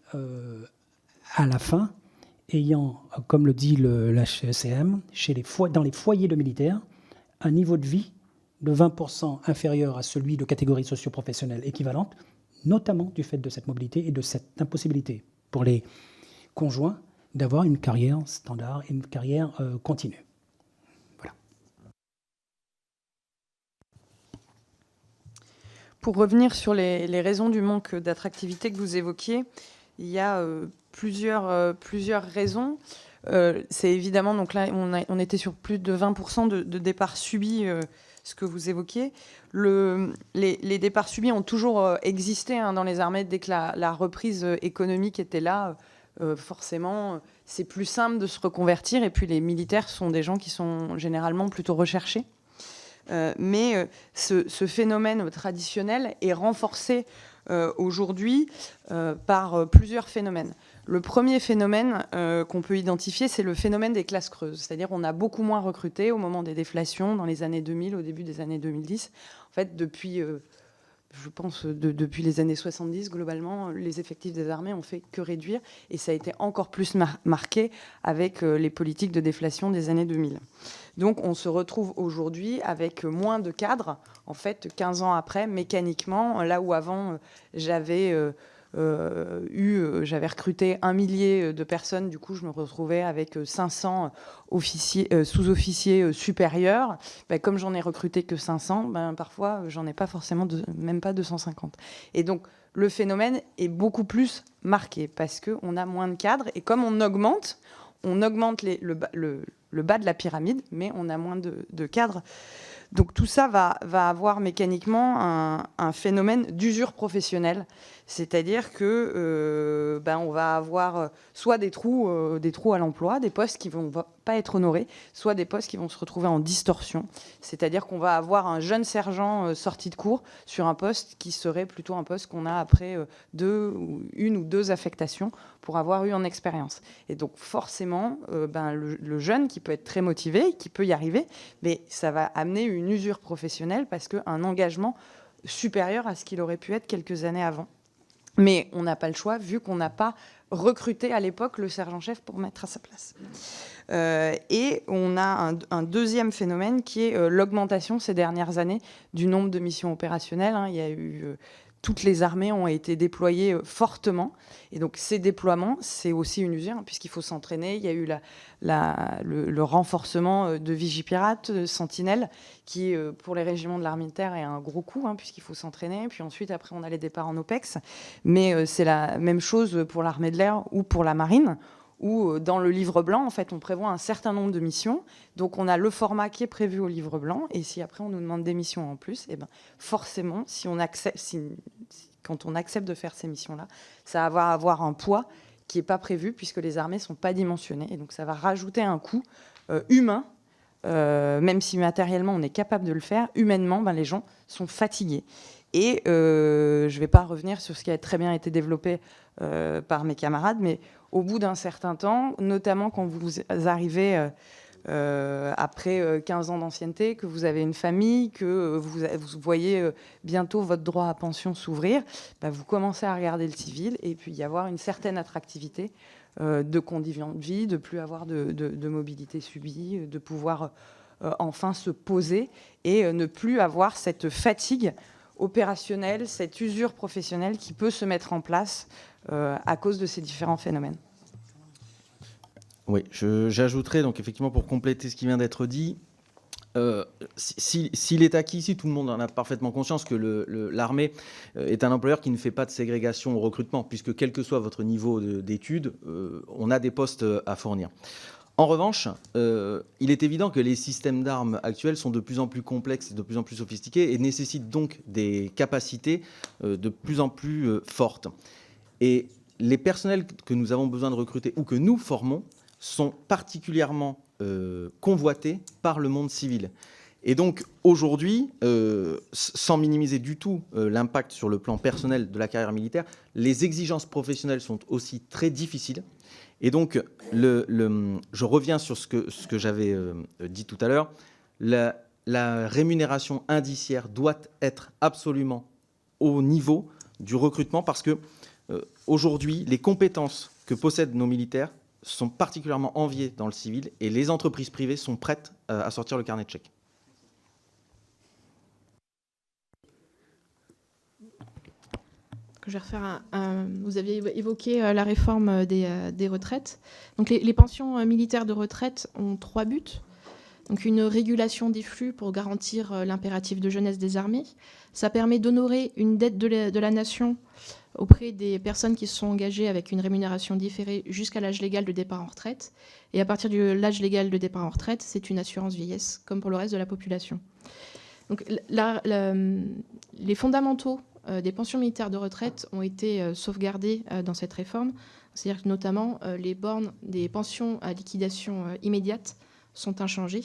à la fin, ayant, comme le dit la HCCM, dans les foyers de militaires, un niveau de vie de 20% inférieur à celui de catégories socio-professionnelles équivalentes, notamment du fait de cette mobilité et de cette impossibilité pour les conjoints d'avoir une carrière standard et une carrière continue. Voilà. Pour revenir sur les raisons du manque d'attractivité que vous évoquiez, il y a plusieurs raisons. C'est évidemment, donc là, on était sur plus de 20% de départs subis, ce que vous évoquiez. Les départs subis ont toujours existé dans les armées dès que la reprise économique était là. Forcément, c'est plus simple de se reconvertir. Et puis, les militaires sont des gens qui sont généralement plutôt recherchés. Mais ce phénomène traditionnel est renforcé aujourd'hui par plusieurs phénomènes. Le premier phénomène qu'on peut identifier, c'est le phénomène des classes creuses. C'est-à-dire qu'on a beaucoup moins recruté au moment des déflations dans les années 2000, au début des années 2010. En fait, depuis, je pense, depuis les années 70, globalement, les effectifs des armées ont fait que réduire. Et ça a été encore plus marqué avec les politiques de déflation des années 2000. Donc on se retrouve aujourd'hui avec moins de cadres, en fait, 15 ans après, mécaniquement, là où avant, j'avais recruté 1 millier de personnes, du coup je me retrouvais avec 500 sous-officiers supérieurs. Comme j'en ai recruté que 500, parfois j'en ai pas forcément même pas 250. Et donc le phénomène est beaucoup plus marqué parce qu'on a moins de cadres et comme on augmente le bas de la pyramide, mais on a moins de cadres. Donc tout ça va avoir mécaniquement un phénomène d'usure professionnelle, c'est-à-dire que on va avoir soit des trous à l'emploi, des postes qui vont pas être honorés, soit des postes qui vont se retrouver en distorsion, c'est-à-dire qu'on va avoir un jeune sergent sorti de cours sur un poste qui serait plutôt un poste qu'on a après une ou deux affectations pour avoir eu en expérience. Et donc forcément, le jeune qui peut être très motivé, qui peut y arriver, mais ça va amener une usure professionnelle parce qu'un engagement supérieur à ce qu'il aurait pu être quelques années avant. Mais on n'a pas le choix vu qu'on n'a pas recruté à l'époque le sergent-chef pour mettre à sa place. Et on a un deuxième phénomène qui est l'augmentation ces dernières années du nombre de missions opérationnelles. Il y a eu... toutes les armées ont été déployées fortement. Et donc, ces déploiements, c'est aussi une usure, puisqu'il faut s'entraîner. Il y a eu le renforcement de Vigipirate, de Sentinelle, qui, pour les régiments de l'armée de terre, est un gros coup, puisqu'il faut s'entraîner. Puis ensuite, après, on a les départs en OPEX. Mais c'est la même chose pour l'armée de l'air ou pour la marine, où dans le livre blanc, en fait, on prévoit un certain nombre de missions. Donc, on a le format qui est prévu au livre blanc. Et si après, on nous demande des missions en plus, forcément, quand on accepte de faire ces missions-là, ça va avoir un poids qui n'est pas prévu puisque les armées ne sont pas dimensionnées. Et donc, ça va rajouter un coût humain, même si matériellement, on est capable de le faire. Humainement, les gens sont fatigués. Et je ne vais pas revenir sur ce qui a très bien été développé par mes camarades, mais au bout d'un certain temps, notamment quand vous arrivez après 15 ans d'ancienneté, que vous avez une famille, que vous voyez bientôt votre droit à pension s'ouvrir, vous commencez à regarder le civil et puis y avoir une certaine attractivité de conditions de vie, de plus avoir de mobilité subie, de pouvoir enfin se poser et ne plus avoir cette fatigue opérationnelle, cette usure professionnelle qui peut se mettre en place à cause de ces différents phénomènes. Oui, j'ajouterais donc effectivement pour compléter ce qui vient d'être dit, s'il est acquis ici, tout le monde en a parfaitement conscience que l'armée est un employeur qui ne fait pas de ségrégation au recrutement, puisque quel que soit votre niveau d'études, on a des postes à fournir. En revanche, il est évident que les systèmes d'armes actuels sont de plus en plus complexes et de plus en plus sophistiqués et nécessitent donc des capacités de plus en plus fortes. Et les personnels que nous avons besoin de recruter ou que nous formons sont particulièrement convoités par le monde civil. Et donc aujourd'hui, sans minimiser du tout l'impact sur le plan personnel de la carrière militaire, les exigences professionnelles sont aussi très difficiles. Et donc, je reviens sur ce que j'avais dit tout à l'heure, la rémunération indiciaire doit être absolument au niveau du recrutement parce que aujourd'hui, les compétences que possèdent nos militaires sont particulièrement enviées dans le civil et les entreprises privées sont prêtes à sortir le carnet de chèques. Je vais refaire vous aviez évoqué la réforme des retraites. Donc les pensions militaires de retraite ont 3 buts. Donc une régulation des flux pour garantir l'impératif de jeunesse des armées. Ça permet d'honorer une dette de la nation auprès des personnes qui se sont engagées avec une rémunération différée jusqu'à l'âge légal de départ en retraite. Et à partir de l'âge légal de départ en retraite, c'est une assurance vieillesse, comme pour le reste de la population. Donc les fondamentaux des pensions militaires de retraite ont été sauvegardés dans cette réforme. C'est-à-dire que notamment les bornes des pensions à liquidation immédiate sont inchangées.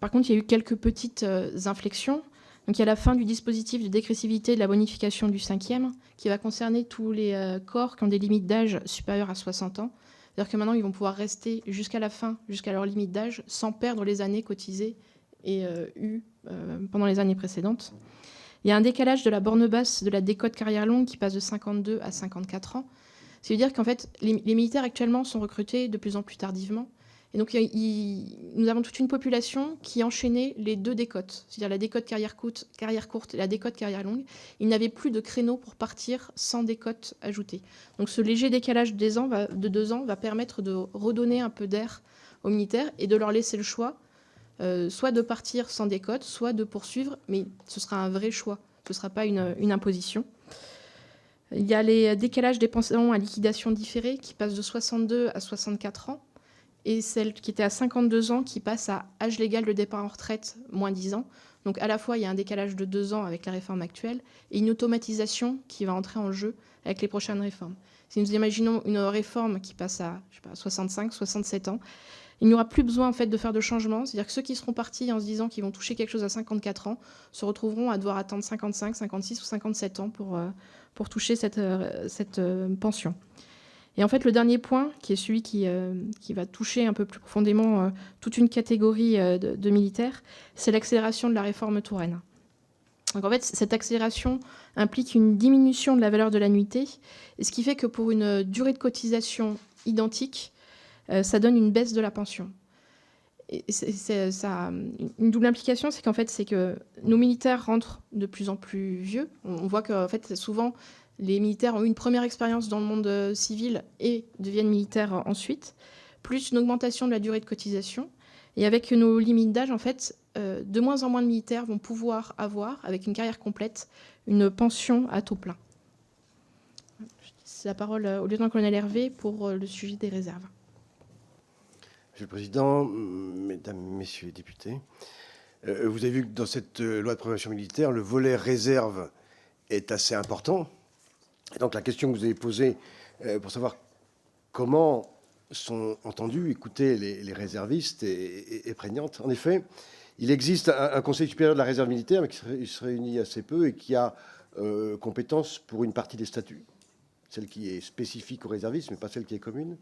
Par contre, il y a eu quelques petites inflexions. Donc, il y a la fin du dispositif de dégressivité de la bonification du 5e qui va concerner tous les corps qui ont des limites d'âge supérieures à 60 ans. C'est-à-dire que maintenant, ils vont pouvoir rester jusqu'à la fin, jusqu'à leur limite d'âge, sans perdre les années cotisées et eues pendant les années précédentes. Il y a un décalage de la borne basse de la décote carrière longue qui passe de 52 à 54 ans. Ça veut dire qu'en fait, les militaires actuellement sont recrutés de plus en plus tardivement. Et donc, nous avons toute une population qui enchaînait les 2 décotes, c'est-à-dire la décote carrière courte et la décote carrière longue. Ils n'avaient plus de créneaux pour partir sans décote ajoutée. Donc, ce léger décalage de 2 ans va permettre de redonner un peu d'air aux militaires et de leur laisser le choix, soit de partir sans décote, soit de poursuivre, mais ce sera un vrai choix, ce ne sera pas une imposition. Il y a les décalages des pensions à liquidation différée qui passent de 62 à 64 ans, et celle qui était à 52 ans qui passe à âge légal de départ en retraite, moins 10 ans. Donc à la fois, il y a un décalage de 2 ans avec la réforme actuelle et une automatisation qui va entrer en jeu avec les prochaines réformes. Si nous imaginons une réforme qui passe à 65, 67 ans, il n'y aura plus besoin en fait, de faire de changements. C'est-à-dire que ceux qui seront partis en se disant qu'ils vont toucher quelque chose à 54 ans se retrouveront à devoir attendre 55, 56 ou 57 ans pour toucher cette pension. Et en fait, le dernier point, qui est celui qui va toucher un peu plus profondément toute une catégorie de militaires, c'est l'accélération de la réforme Touraine. Donc en fait, cette accélération implique une diminution de la valeur de l'annuité, et ce qui fait que pour une durée de cotisation identique, ça donne une baisse de la pension. Et ça, une double implication, c'est qu'en fait, c'est que nos militaires rentrent de plus en plus vieux. On voit que en fait, souvent, les militaires ont eu une première expérience dans le monde civil et deviennent militaires ensuite, plus une augmentation de la durée de cotisation. Et avec nos limites d'âge, en fait, de moins en moins de militaires vont pouvoir avoir, avec une carrière complète, une pension à taux plein. C'est la parole au lieutenant-colonel Hervé pour le sujet des réserves. Monsieur le Président, Mesdames, Messieurs les députés, vous avez vu que dans cette loi de programmation militaire, le volet réserve est assez important. Et donc la question que vous avez posée pour savoir comment sont entendus, écoutés les réservistes est prégnante. En effet, il existe un Conseil supérieur de la réserve militaire, mais qui se réunit assez peu et qui a compétence pour une partie des statuts, celle qui est spécifique aux réservistes, mais pas celle qui est commune.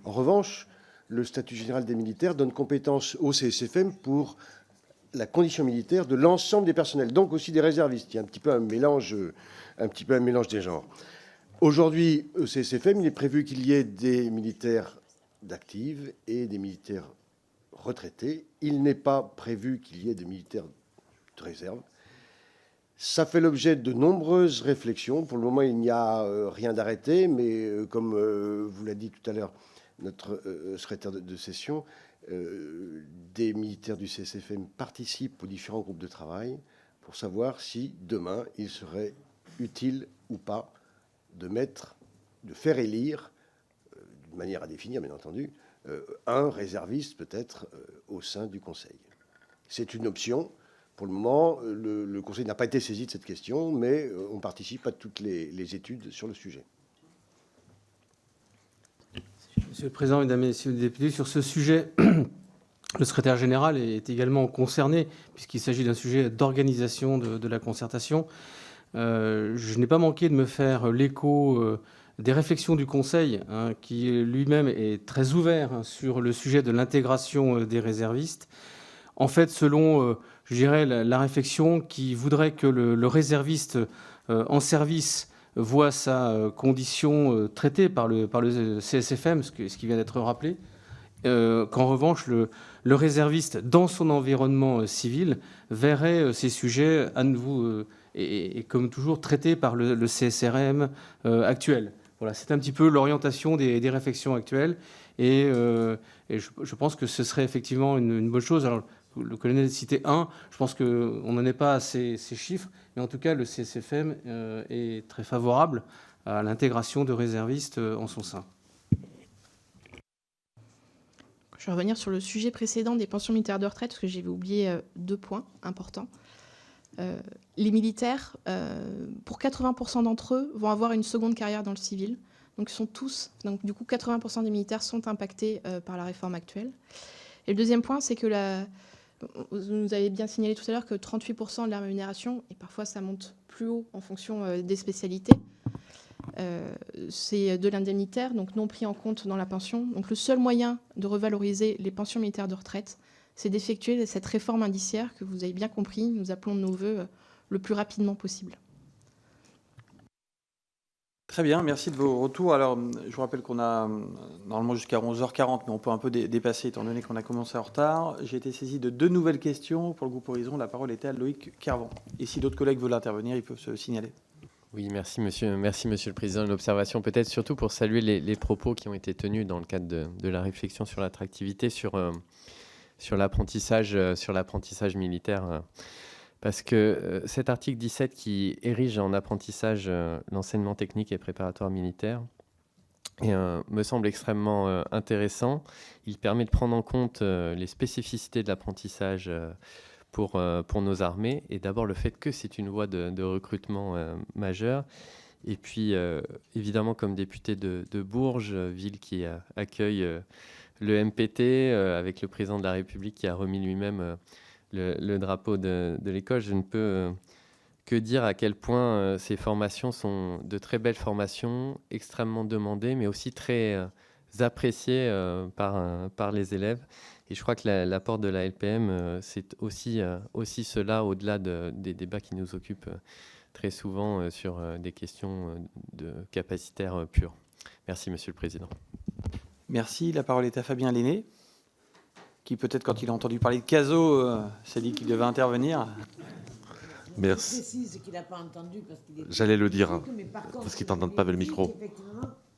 En revanche, le statut général des militaires donne compétence au CSFM pour la condition militaire de l'ensemble des personnels, donc aussi des réservistes. Il y a un petit peu un mélange des genres. Aujourd'hui, au CSFM, il est prévu qu'il y ait des militaires d'active et des militaires retraités il n'est pas prévu qu'il y ait des militaires de réserve. Ça fait l'objet de nombreuses réflexions. Pour le moment, il n'y a rien d'arrêté, mais comme vous l'a dit tout à l'heure notre secrétaire de session, des militaires du CSFM participent aux différents groupes de travail pour savoir si demain il serait utile ou pas de faire élire, d'une manière à définir bien entendu, un réserviste peut-être au sein du Conseil. C'est une option. Pour le moment, le Conseil n'a pas été saisi de cette question, mais on participe à toutes les études sur le sujet. Monsieur le Président, Mesdames et Messieurs les députés, sur ce sujet, le secrétaire général est également concerné, puisqu'il s'agit d'un sujet d'organisation de la concertation. Je n'ai pas manqué de me faire l'écho des réflexions du Conseil, qui lui-même est très ouvert sur le sujet de l'intégration des réservistes. En fait, selon, je dirais, la réflexion qui voudrait que le réserviste en service voit sa condition traitée par le CSFM, ce qui vient d'être rappelé, qu'en revanche, le réserviste, dans son environnement civil, verrait ces sujets à nouveau et comme toujours traités par le CSRM actuel. Voilà, c'est un petit peu l'orientation des réflexions actuelles et je pense que ce serait effectivement une bonne chose. Alors, le colonel citait 1, je pense qu'on n'en est pas à ces chiffres, mais en tout cas, le CSFM est très favorable à l'intégration de réservistes en son sein. Je vais revenir sur le sujet précédent des pensions militaires de retraite, parce que j'avais oublié 2 points importants. Les militaires, pour 80% d'entre eux, vont avoir une seconde carrière dans le civil. Donc, du coup, 80% des militaires sont impactés par la réforme actuelle. Et le deuxième point, c'est que vous nous avez bien signalé tout à l'heure que 38% de la rémunération, et parfois ça monte plus haut en fonction des spécialités, c'est de l'indemnitaire, donc non pris en compte dans la pension. Donc le seul moyen de revaloriser les pensions militaires de retraite, c'est d'effectuer cette réforme indiciaire que vous avez bien compris, nous appelons de nos voeux le plus rapidement possible. Très bien, merci de vos retours. Alors, je vous rappelle qu'on a normalement jusqu'à 11h40, mais on peut un peu dépasser étant donné qu'on a commencé en retard. J'ai été saisi de 2 nouvelles questions pour le groupe Horizon. La parole était à Loïc Kervon. Et si d'autres collègues veulent intervenir, ils peuvent se signaler. Oui, merci Monsieur le Président. Une observation peut-être surtout pour saluer les propos qui ont été tenus dans le cadre de la réflexion sur l'attractivité, sur l'apprentissage militaire. Parce que cet article 17 qui érige en apprentissage l'enseignement technique et préparatoire militaire me semble extrêmement intéressant. Il permet de prendre en compte les spécificités de l'apprentissage pour nos armées, et d'abord le fait que c'est une voie de recrutement majeure. Et puis, évidemment, comme député de Bourges, ville qui accueille le MPT, avec le président de la République qui a remis lui-même le drapeau de l'école, je ne peux que dire à quel point ces formations sont de très belles formations, extrêmement demandées, mais aussi très appréciées par les élèves. Et je crois que l'apport de la LPM, c'est aussi cela, au-delà des débats qui nous occupent très souvent sur des questions de capacitaire pure. Merci, Monsieur le Président. Merci. La parole est à Fabien Lenné, qui peut-être, quand il a entendu parler de CASO, s'est dit qu'il devait intervenir. Merci. J'allais le dire, parce qu'ils n'entendent pas avec le micro.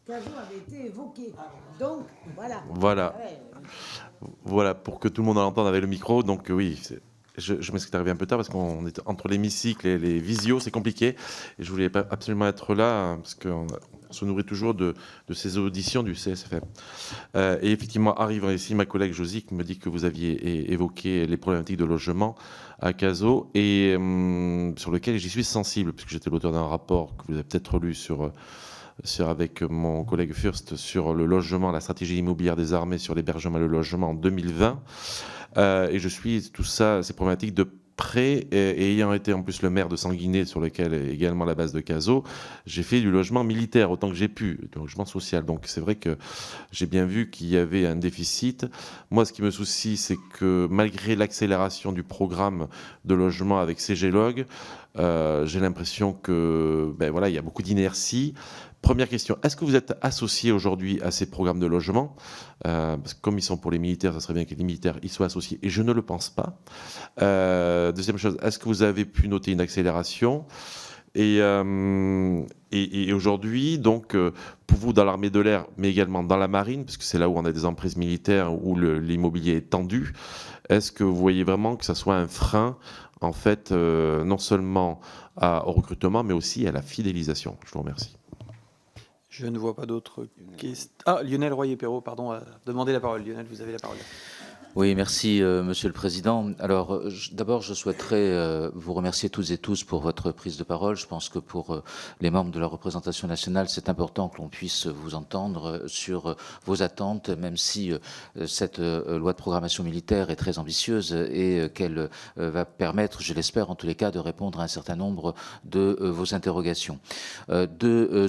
CASO avait été évoqué. Donc, voilà. Voilà, pour que tout le monde l'entende avec le micro. Donc, oui, je m'excuse d'arriver un peu tard, parce qu'on est entre l'hémicycle et les visios, c'est compliqué. Et je voulais absolument être là, parce qu'on se nourrit toujours de ces auditions du CSFM. Et effectivement, arrivant ici, ma collègue Josique me dit que vous aviez évoqué les problématiques de logement à CASO, et sur lequel j'y suis sensible, puisque j'étais l'auteur d'un rapport que vous avez peut-être lu avec mon collègue Fürst sur le logement, la stratégie immobilière des armées sur l'hébergement et le logement en 2020. Et je suis tout ça, ces problématiques de près, et ayant été en plus le maire de Sanguinet, sur lequel est également la base de CASO, j'ai fait du logement militaire autant que j'ai pu, du logement social. Donc c'est vrai que j'ai bien vu qu'il y avait un déficit. Moi, ce qui me soucie, c'est que malgré l'accélération du programme de logement avec CGLOG, J'ai l'impression que, voilà, il y a beaucoup d'inertie. Première question, est-ce que vous êtes associé aujourd'hui à ces programmes de logement? Parce que comme ils sont pour les militaires, ça serait bien que les militaires y soient associés, et je ne le pense pas. Deuxième chose, est-ce que vous avez pu noter une accélération? Et aujourd'hui, donc, pour vous, dans l'armée de l'air, mais également dans la marine, parce que c'est là où on a des emprises militaires, où l'immobilier est tendu, est-ce que vous voyez vraiment que ça soit un frein, en fait, non seulement au recrutement, mais aussi à la fidélisation? Je vous remercie. Je ne vois pas d'autres questions. Ah, Lionel Royer-Perrault, pardon, a demandé la parole. Lionel, vous avez la parole. Oui, merci, Monsieur le Président. Alors, d'abord, je souhaiterais vous remercier toutes et tous pour votre prise de parole. Je pense que pour les membres de la représentation nationale, c'est important que l'on puisse vous entendre sur vos attentes, même si cette loi de programmation militaire est très ambitieuse et qu'elle va permettre, je l'espère en tous les cas, de répondre à un certain nombre de vos interrogations. Deux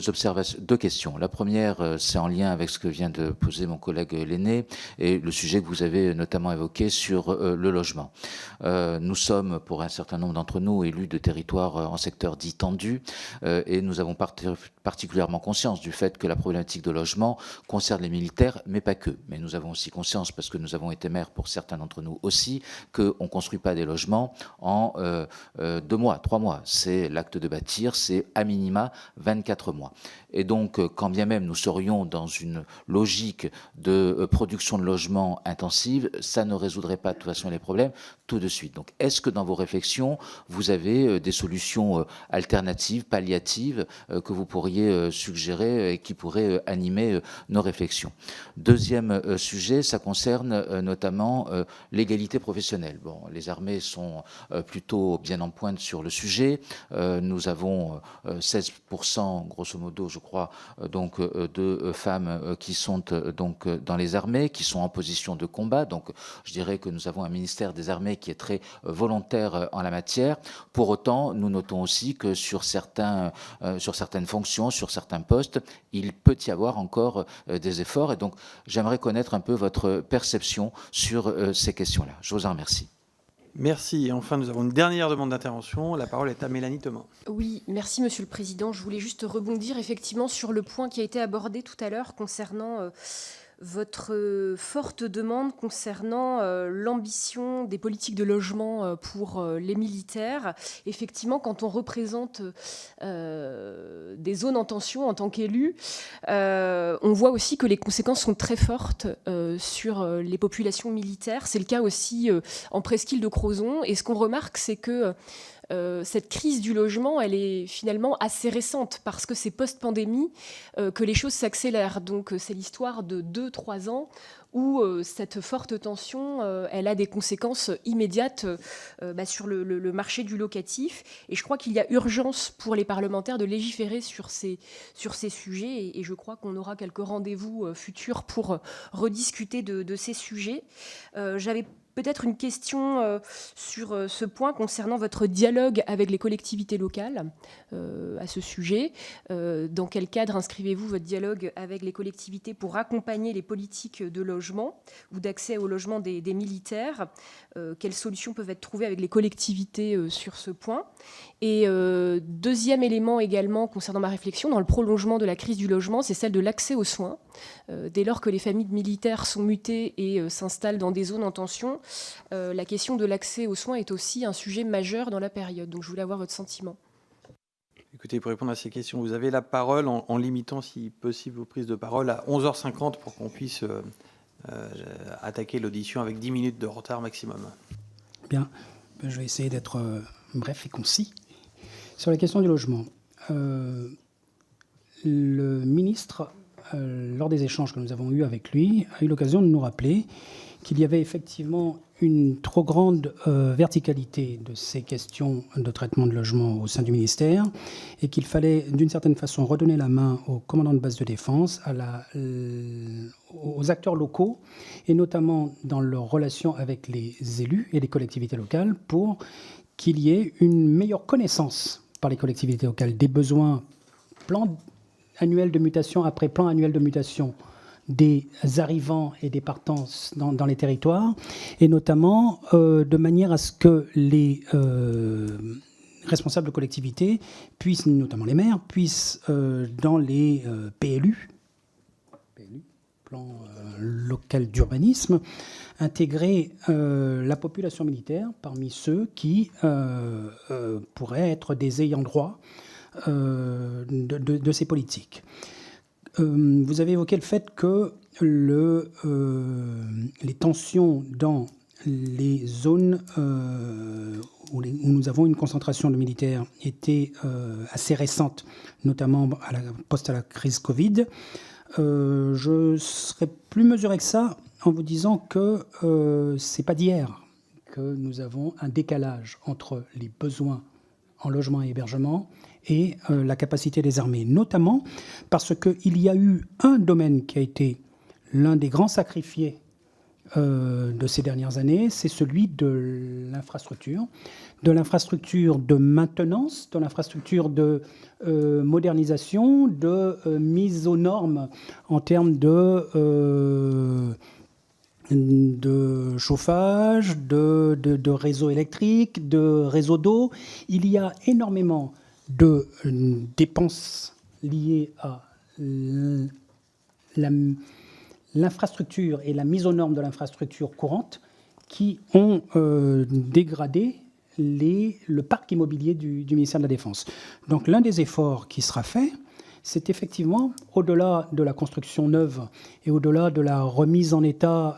questions. La première, c'est en lien avec ce que vient de poser mon collègue Lenné et le sujet que vous avez notamment évoqué sur le logement. Nous sommes, pour un certain nombre d'entre nous, élus de territoires en secteur dit tendu et nous avons particulièrement conscience du fait que la problématique de logement concerne les militaires, mais pas que. Mais nous avons aussi conscience, parce que nous avons été maires pour certains d'entre nous aussi, qu'on ne construit pas des logements en 2 mois, 3 mois. C'est l'acte de bâtir, c'est à minima 24 mois. Et donc, quand bien même nous serions dans une logique de production de logements intensive, ça ne résoudrait pas de toute façon les problèmes tout de suite. Donc, est-ce que dans vos réflexions, vous avez des solutions alternatives, palliatives, que vous pourriez suggérer et qui pourraient animer nos réflexions? Deuxième sujet, ça concerne notamment l'égalité professionnelle. Bon, les armées sont plutôt bien en pointe sur le sujet. Nous avons 16%, grosso modo, je crois, donc de femmes qui sont donc dans les armées, qui sont en position de combat. Donc, je dirais que nous avons un ministère des Armées qui est très volontaire en la matière. Pour autant, nous notons aussi que sur certaines fonctions, sur certains postes, il peut y avoir encore des efforts. Et donc, j'aimerais connaître un peu votre perception sur ces questions-là. Je vous en remercie. Merci. Et enfin, nous avons une dernière demande d'intervention. La parole est à Mélanie Thomas. Oui, merci Monsieur le Président. Je voulais juste rebondir effectivement sur le point qui a été abordé tout à l'heure concernant votre forte demande concernant l'ambition des politiques de logement pour les militaires. Effectivement, quand on représente des zones en tension en tant qu'élu, on voit aussi que les conséquences sont très fortes sur les populations militaires. C'est le cas aussi en presqu'île de Crozon. Et ce qu'on remarque, c'est que cette crise du logement, elle est finalement assez récente parce que c'est post-pandémie que les choses s'accélèrent. Donc c'est l'histoire de 2-3 ans où cette forte tension, elle a des conséquences immédiates sur le marché du locatif. Et je crois qu'il y a urgence pour les parlementaires de légiférer sur ces sujets. Et je crois qu'on aura quelques rendez-vous futurs pour rediscuter de ces sujets. J'avais peut-être une question sur ce point concernant votre dialogue avec les collectivités locales à ce sujet. Dans quel cadre inscrivez-vous votre dialogue avec les collectivités pour accompagner les politiques de logement ou d'accès au logement des militaires? Quelles solutions peuvent être trouvées avec les collectivités sur ce point? Et deuxième élément également concernant ma réflexion, dans le prolongement de la crise du logement, c'est celle de l'accès aux soins. Dès lors que les familles de militaires sont mutées et s'installent dans des zones en tension, la question de l'accès aux soins est aussi un sujet majeur dans la période. Donc je voulais avoir votre sentiment. Écoutez, pour répondre à ces questions, vous avez la parole en limitant, si possible, vos prises de parole à 11h50 pour qu'on puisse attaquer l'audition avec 10 minutes de retard maximum. Bien, je vais essayer d'être bref et concis. Sur la question du logement, le ministre, lors des échanges que nous avons eus avec lui, a eu l'occasion de nous rappeler qu'il y avait effectivement une trop grande verticalité de ces questions de traitement de logement au sein du ministère et qu'il fallait d'une certaine façon redonner la main aux commandants de base de défense, aux acteurs locaux et notamment dans leurs relations avec les élus et les collectivités locales pour qu'il y ait une meilleure connaissance par les collectivités locales des besoins, plan annuel de mutation après plan annuel de mutation des arrivants et des partants dans les territoires, et notamment de manière à ce que les responsables de collectivités puissent, notamment les maires, puissent dans les PLU, plan local d'urbanisme, intégrer la population militaire parmi ceux qui pourraient être des ayants droit de ces politiques. Vous avez évoqué le fait que les tensions dans les zones où nous avons une concentration de militaires étaient assez récentes, notamment post à la crise Covid. Je serais plus mesuré que ça en vous disant que c'est pas d'hier que nous avons un décalage entre les besoins en logement et hébergement et la capacité des armées, notamment parce qu'il y a eu un domaine qui a été l'un des grands sacrifiés de ces dernières années, c'est celui de l'infrastructure de maintenance, de l'infrastructure de modernisation, de mise aux normes en termes de chauffage, de réseau électrique, de réseau d'eau. Il y a énormément de dépenses liées à l'infrastructure et la mise aux normes de l'infrastructure courante qui ont dégradé le parc immobilier du ministère de la Défense. Donc l'un des efforts qui sera fait, c'est effectivement, au-delà de la construction neuve et au-delà de la remise en état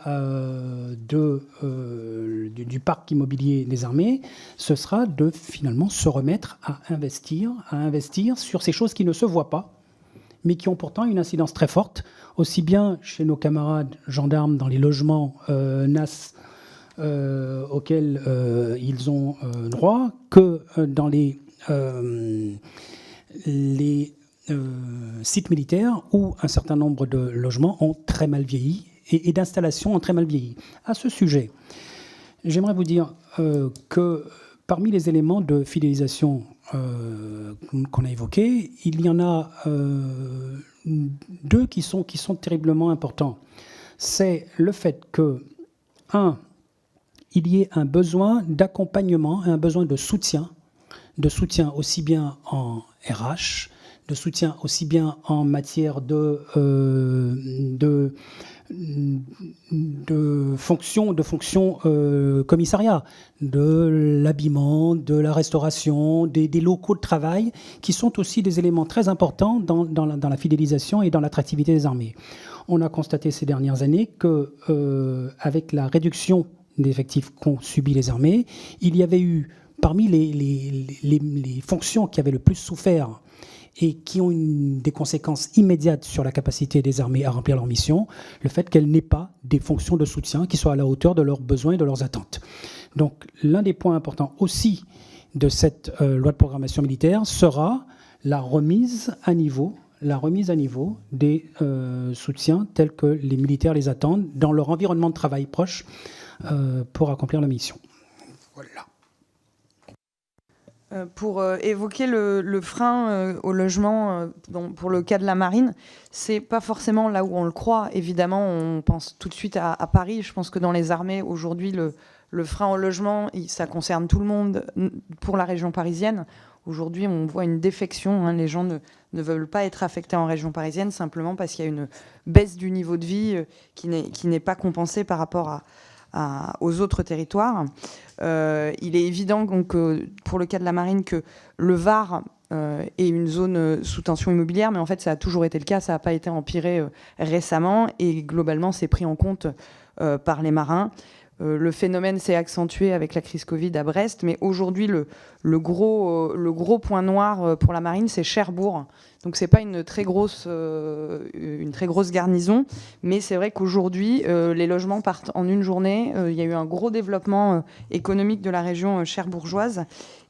du parc immobilier des armées, ce sera de finalement se remettre à investir sur ces choses qui ne se voient pas, mais qui ont pourtant une incidence très forte, aussi bien chez nos camarades gendarmes dans les logements NAS auxquels ils ont droit, que dans les sites militaires où un certain nombre de logements ont très mal vieilli et d'installations ont très mal vieilli. À ce sujet, j'aimerais vous dire que parmi les éléments de fidélisation qu'on a évoqués, il y en a deux qui sont terriblement importants. C'est le fait que, il y ait un besoin d'accompagnement, un besoin de soutien aussi bien en RH, de soutien aussi bien en matière de fonctions commissariat, de l'habillement, de la restauration, des locaux de travail, qui sont aussi des éléments très importants dans la fidélisation et dans l'attractivité des armées. On a constaté ces dernières années que, avec la réduction des effectifs qu'ont subi les armées, il y avait eu, parmi les fonctions qui avaient le plus souffert et qui ont des conséquences immédiates sur la capacité des armées à remplir leur mission, le fait qu'elles n'aient pas des fonctions de soutien qui soient à la hauteur de leurs besoins et de leurs attentes. Donc l'un des points importants aussi de cette loi de programmation militaire sera la remise à niveau des soutiens tels que les militaires les attendent dans leur environnement de travail proche pour accomplir la mission. Voilà. Pour évoquer le frein au logement pour le cas de la marine, c'est pas forcément là où on le croit. Évidemment, on pense tout de suite à Paris. Je pense que dans les armées, aujourd'hui, le frein au logement, ça concerne tout le monde pour la région parisienne. Aujourd'hui, on voit une défection. Les gens ne veulent pas être affectés en région parisienne simplement parce qu'il y a une baisse du niveau de vie qui n'est pas compensée par rapport aux autres territoires. Il est évident donc, pour le cas de la marine que le Var est une zone sous tension immobilière, mais en fait ça a toujours été le cas, ça n'a pas été empiré récemment et globalement c'est pris en compte par les marins. Le phénomène s'est accentué avec la crise Covid à Brest, mais aujourd'hui le gros point noir pour la marine, c'est Cherbourg. Donc c'est pas une très grosse garnison, mais c'est vrai qu'aujourd'hui les logements partent en une journée. Il y a eu un gros développement économique de la région cherbourgeoise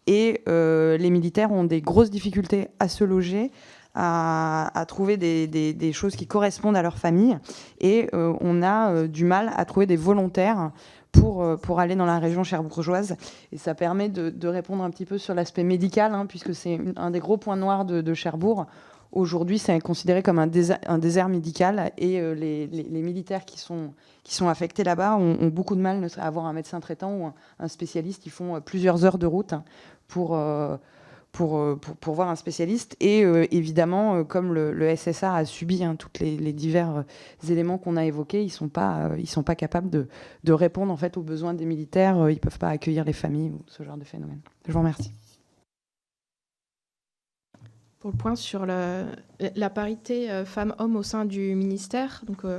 et les militaires ont des grosses difficultés à se loger, à trouver des choses qui correspondent à leur famille, et on a du mal à trouver des volontaires pour aller dans la région cherbourgeoise. Et ça permet de répondre un petit peu sur l'aspect médical, puisque c'est un des gros points noirs de Cherbourg, Aujourd'hui, c'est considéré comme un désert médical et les militaires qui sont affectés là-bas ont beaucoup de mal à avoir un médecin traitant ou un spécialiste. Ils font plusieurs heures de route pour voir un spécialiste. Et évidemment, comme le SSA a subi tous les divers éléments qu'on a évoqués, ils sont pas capables de répondre en fait aux besoins des militaires. Ils peuvent pas accueillir les familles ou ce genre de phénomène. Je vous remercie. Pour le point sur la parité femmes-hommes au sein du ministère, donc, vous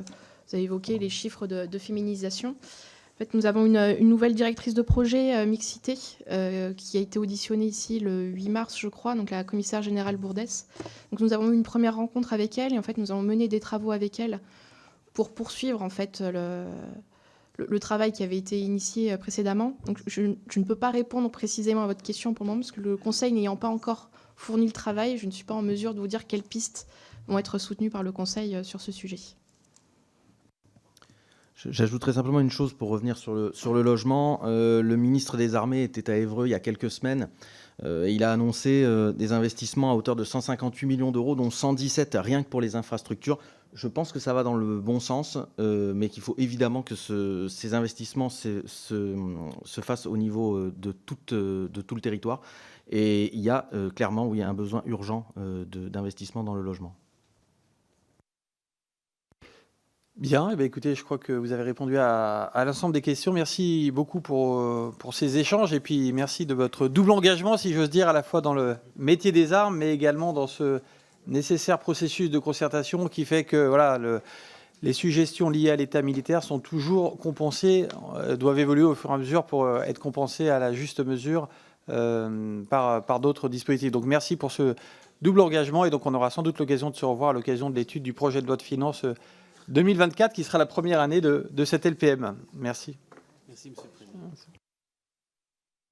avez évoqué les chiffres de féminisation. En fait, nous avons une nouvelle directrice de projet mixité qui a été auditionnée ici le 8 mars, je crois, donc la commissaire générale Bourdès. Donc, nous avons eu une première rencontre avec elle et en fait, nous avons mené des travaux avec elle pour poursuivre en fait le travail qui avait été initié précédemment. Donc, je ne peux pas répondre précisément à votre question pour le moment parce que le Conseil n'ayant pas encore fourni le travail, je ne suis pas en mesure de vous dire quelles pistes vont être soutenues par le Conseil sur ce sujet. J'ajouterai simplement une chose pour revenir sur le logement. Le ministre des Armées était à Évreux il y a quelques semaines. Il a annoncé des investissements à hauteur de 158 millions d'euros, dont 117 rien que pour les infrastructures. Je pense que ça va dans le bon sens, mais qu'il faut évidemment que ces investissements se fassent au niveau de tout le territoire. Et il y a clairement, oui, un besoin urgent d'investissement dans le logement. Bien, eh bien, écoutez, je crois que vous avez répondu à l'ensemble des questions. Merci beaucoup pour ces échanges et puis merci de votre double engagement, si j'ose dire, à la fois dans le métier des armes, mais également dans ce nécessaire processus de concertation qui fait que voilà, les suggestions liées à l'état militaire sont toujours compensées, doivent évoluer au fur et à mesure pour être compensées à la juste mesure par d'autres dispositifs. Donc merci pour ce double engagement et donc on aura sans doute l'occasion de se revoir à l'occasion de l'étude du projet de loi de finances 2024 qui sera la première année de cette LPM. Merci. Merci, Monsieur le Président.